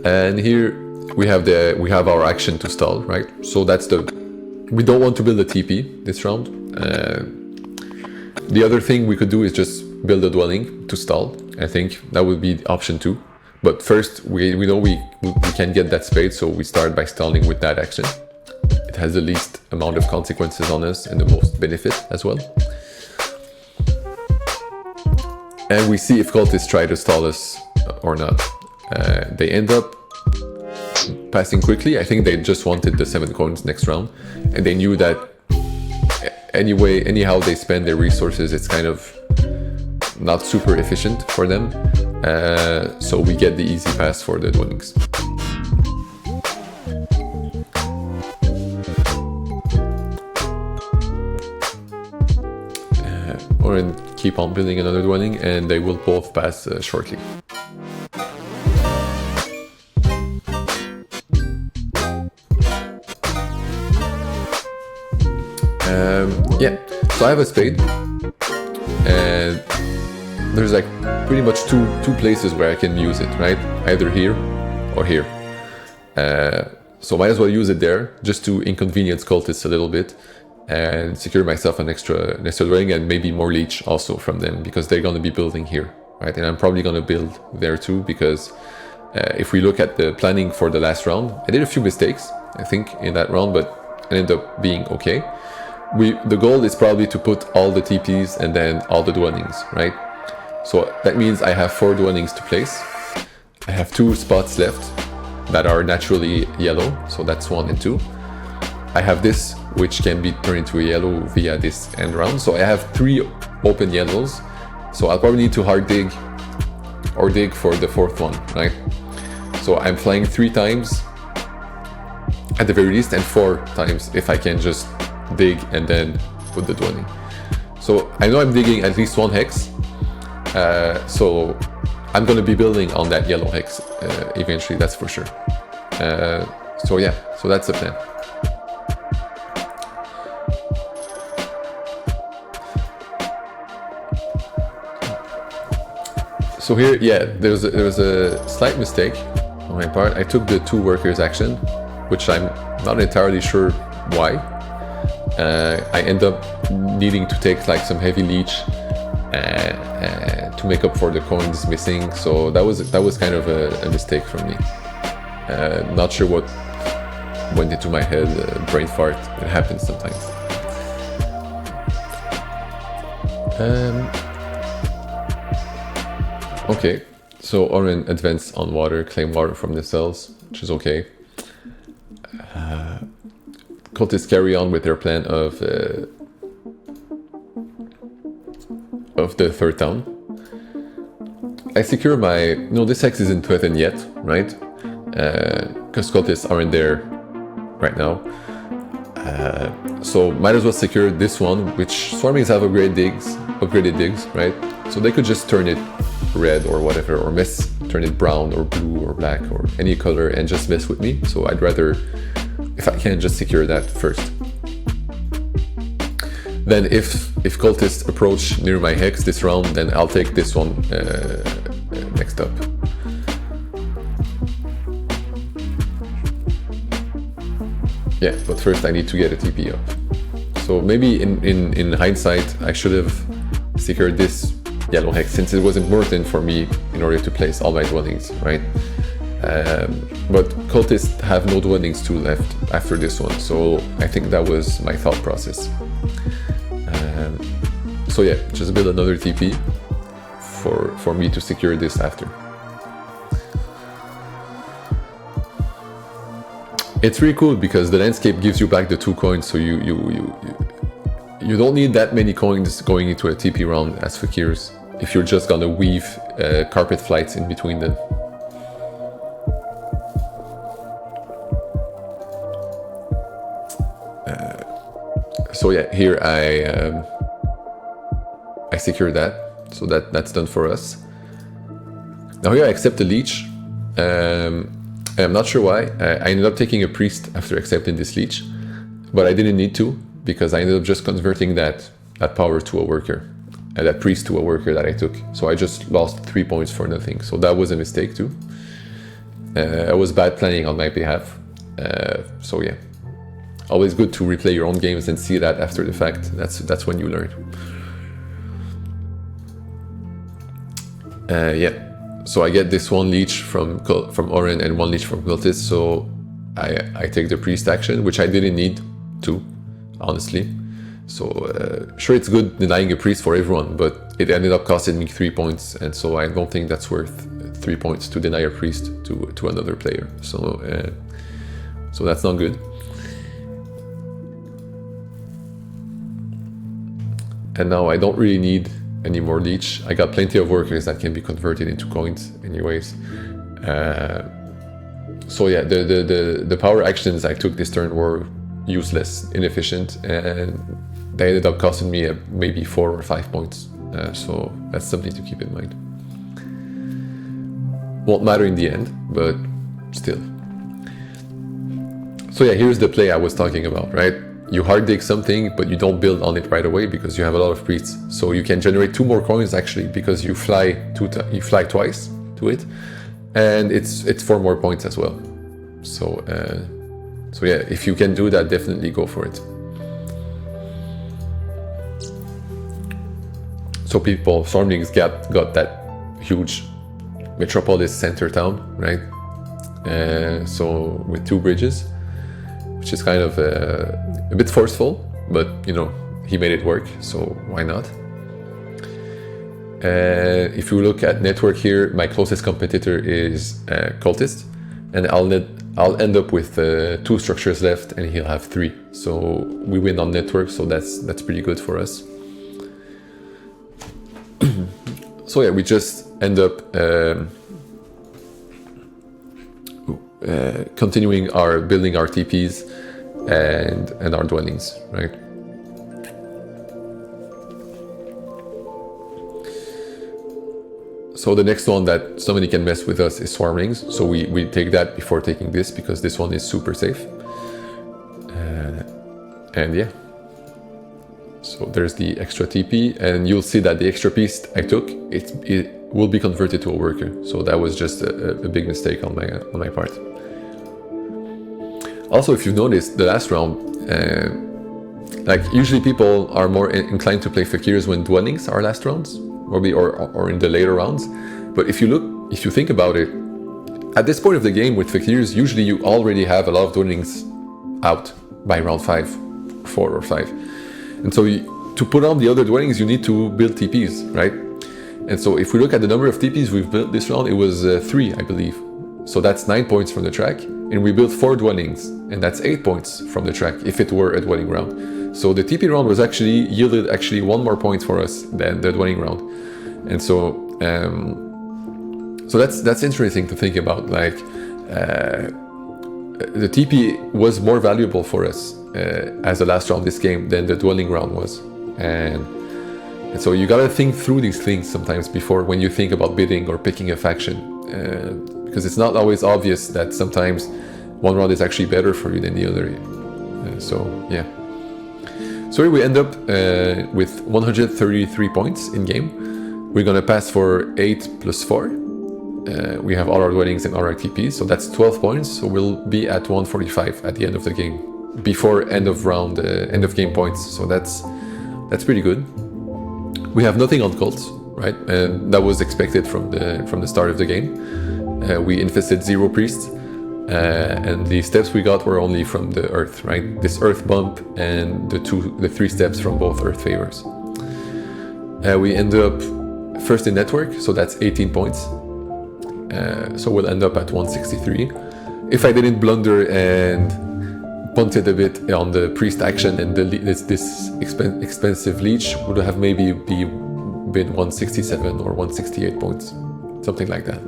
And here we have our action to stall, right? So that's we don't want to build a TP this round. The other thing we could do is just build a dwelling to stall. I think that would be option 2. But first, we know we can get that spade, so we start by stalling with that action. It has the least amount of consequences on us and the most benefit as well. And we see if cultists try to stall us or not. They end up passing quickly. I think they just wanted the 7 coins next round, and they knew that anyhow they spend their resources, it's kind of not super efficient for them. So we get the easy pass for the dwellings. Or keep on building another dwelling, and they will both pass shortly. Yeah, so I have a spade, and there's like pretty much two places where I can use it, right? Either here or here. So might as well use it there, just to inconvenience cultists a little bit and secure myself an extra dwelling, and maybe more leech also from them, because they're going to be building here, right? And I'm probably going to build there too, because if we look at the planning for the last round, I did a few mistakes, I think, in that round, but it ended up being okay. The goal is probably to put all the TPs and then all the dwellings, right? So that means I have 4 dwellings to place. I have 2 spots left that are naturally yellow, so that's 1 and 2. I have this, which can be turned into a yellow via this end round. So I have 3 open yellows. So I'll probably need to hard dig or dig for the 4th one, right? So I'm flying 3 times at the very least, and 4 times if I can just dig and then put the dwelling. So I know I'm digging at least 1 hex. So I'm going to be building on that yellow hex eventually, that's for sure. So yeah, so that's the plan. So here, yeah, there was a slight mistake on my part. I took the 2 workers action, which I'm not entirely sure why. I end up needing to take like some heavy leech to make up for the coins missing. So that was kind of a mistake from me. Not sure what went into my head. Brain fart. It happens sometimes. Okay, so Oren advanced on water, claim water from the cells, which is okay. Cultists carry on with their plan of the 3rd town. I secure my... No, this hex isn't threatened yet, right? Because cultists aren't there right now. So might as well secure this one, which swarmings have upgraded digs, right? So they could just turn it red or whatever, or turn it brown or blue or black or any color and just mess with me. So I'd rather, if I can, just secure that first. Then if cultists approach near my hex this round, then I'll take this one next up. Yeah, but first I need to get a TP up. So maybe in hindsight I should have secured this yellow hex, since it was important for me in order to place all my dwellings, right? But cultists have no dwellings 2 left after this one, so I think that was my thought process. So yeah, just build another TP for me to secure this after. It's really cool because the landscape gives you back the 2 coins, so you don't need that many coins going into a TP round as fakirs if you're just gonna weave carpet flights in between them. So yeah, here I secure that, so that's done for us. Now here I accept the leech. I'm not sure why. I ended up taking a priest after accepting this leech, but I didn't need to because I ended up just converting that power to a worker, and that priest to a worker that I took. So I just lost 3 points for nothing. So that was a mistake too. I was bad planning on my behalf. So yeah, always good to replay your own games and see that after the fact. That's when you learn. Yeah. So I get this 1 leech from Oren and 1 leech from Cultist, so I take the priest action, which I didn't need to, honestly. So sure, it's good denying a priest for everyone, but it ended up costing me 3 points, and so I don't think that's worth 3 points to deny a priest to another player. So so that's not good. And now I don't really need any more leech. I got plenty of workers that can be converted into coins anyways. So yeah, the power actions I took this turn were useless, inefficient, and they ended up costing me maybe 4 or 5 points. So that's something to keep in mind. Won't matter in the end, but still. So yeah, here's the play I was talking about, right? You hard dig something, but you don't build on it right away because you have a lot of priests. So you can generate 2 more coins actually because you fly twice to it, and it's 4 more points as well. So so yeah, if you can do that, definitely go for it. So people, Stormlings got that huge metropolis center town, right? So with 2 bridges, which is kind of a bit forceful, but you know, he made it work, so why not? If you look at network here, my closest competitor is Cultist, and I'll end up with 2 structures left, and he'll have 3. So we win on network, so that's pretty good for us. So yeah, we just end up continuing building our TPs and our dwellings, right? So the next one that somebody can mess with us is Swarmlings. So we take that before taking this because this one is super safe. And yeah. So there's the extra TP, and you'll see that the extra piece I took, it will be converted to a worker. So that was just a big mistake on my part. Also, if you've noticed, the last round, like usually people are more inclined to play Fakirs when dwellings are last rounds, or in the later rounds. But if you think about it, at this point of the game with Fakirs, usually you already have a lot of dwellings out by round 5, 4 or 5. And so to put on the other dwellings, you need to build TPs, right? And so if we look at the number of TPs we've built this round, it was 3, I believe. So that's 9 points from the track. And we built 4 dwellings, and that's 8 points from the track if it were a dwelling round. So the TP round was yielded 1 more point for us than the dwelling round. And so so that's interesting to think about. Like the TP was more valuable for us as the last round this game than the dwelling round was. And so you gotta think through these things sometimes before when you think about bidding or picking a faction, because it's not always obvious that sometimes one round is actually better for you than the other. So yeah. So here we end up with 133 points in game. We're gonna pass for 8 plus 4. We have all our dwellings and all our TPs, so that's 12 points. So we'll be at 145 at the end of the game, before end of game points. So that's pretty good. We have nothing on cults, right? And that was expected from the start of the game. We infested 0 priests, and the steps we got were only from the earth, right? This earth bump and the 3 steps from both earth favors. We end up first in network, so that's 18 points. So we'll end up at 163. If I didn't blunder and punted a bit on the priest action, and this expensive leech would have maybe been 167 or 168 points, something like that.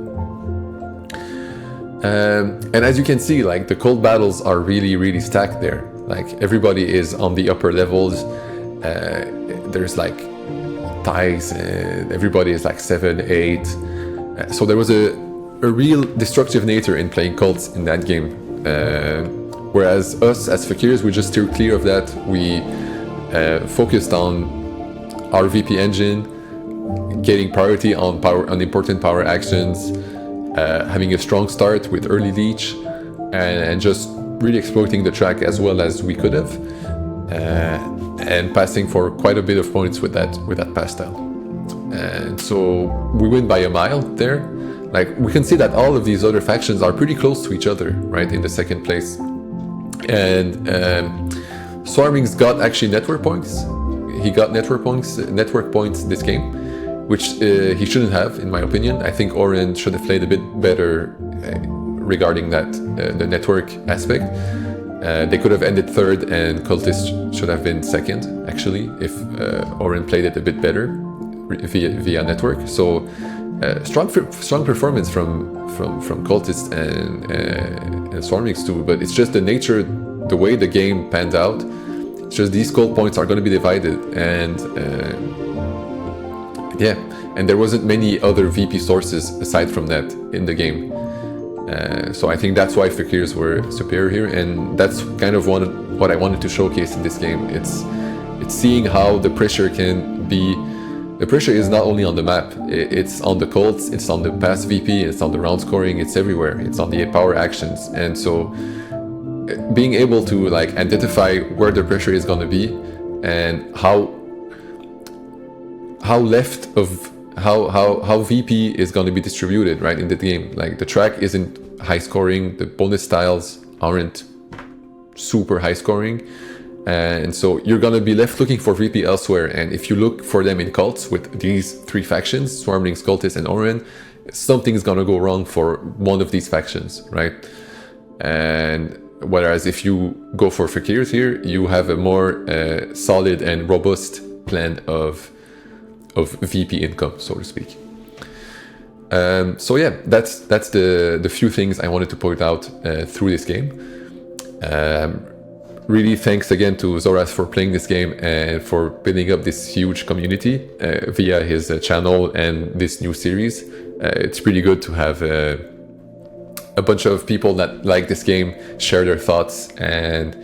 And as you can see, like, the cold battles are really stacked there. Like, everybody is on the upper levels. There's like ties, and everybody is like 7, 8. So there was a real destructive nature in playing cults in that game. Whereas us as fakirs, we just steered clear of that. We focused on our VP engine, getting priority on important power actions, having a strong start with early leech, and just really exploiting the track as well as we could have, and passing for quite a bit of points with that pass style. And so we win by a mile there. Like, we can see that all of these other factions are pretty close to each other, right, in the second place. And Swarming's got actually network points. He got network points this game, which he shouldn't have, in my opinion. I think Oren should have played a bit better regarding that, the network aspect. They could have ended third, and Cultist should have been second, actually, if Oren played it a bit better via network. So strong performance from Cultist and Swarmings too, but it's just the nature, the way the game panned out. It's just these gold points are going to be divided, and yeah, and there wasn't many other VP sources aside from that in the game. So I think that's why Fakirs were superior here, and that's kind of what I wanted to showcase in this game. It's seeing how the pressure can be. The pressure is not only on the map, it's on the cults, it's on the pass VP, it's on the round scoring, it's everywhere, it's on the power actions. And so being able to like identify where the pressure is going to be, and how VP is going to be distributed, right, in the game. Like, the track isn't high scoring, the bonus styles aren't super high scoring. And so you're gonna be left looking for VP elsewhere, and if you look for them in cults with these 3 factions, Swarmlings, Cultists, and Oren, something's gonna go wrong for one of these factions, right? And whereas if you go for Fakirs here, you have a more solid and robust plan of VP income, so to speak. So yeah, that's the few things I wanted to point out through this game. Really thanks again to Zoras for playing this game and for building up this huge community via his channel and this new series. It's pretty good to have a bunch of people that like this game share their thoughts and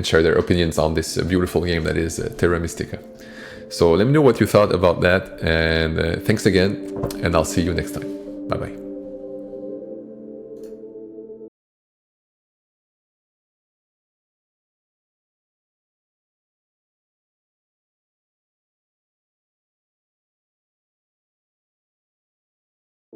share their opinions on this beautiful game that is Terra Mystica. So let me know what you thought about that, and thanks again, and I'll see you next time. Bye bye.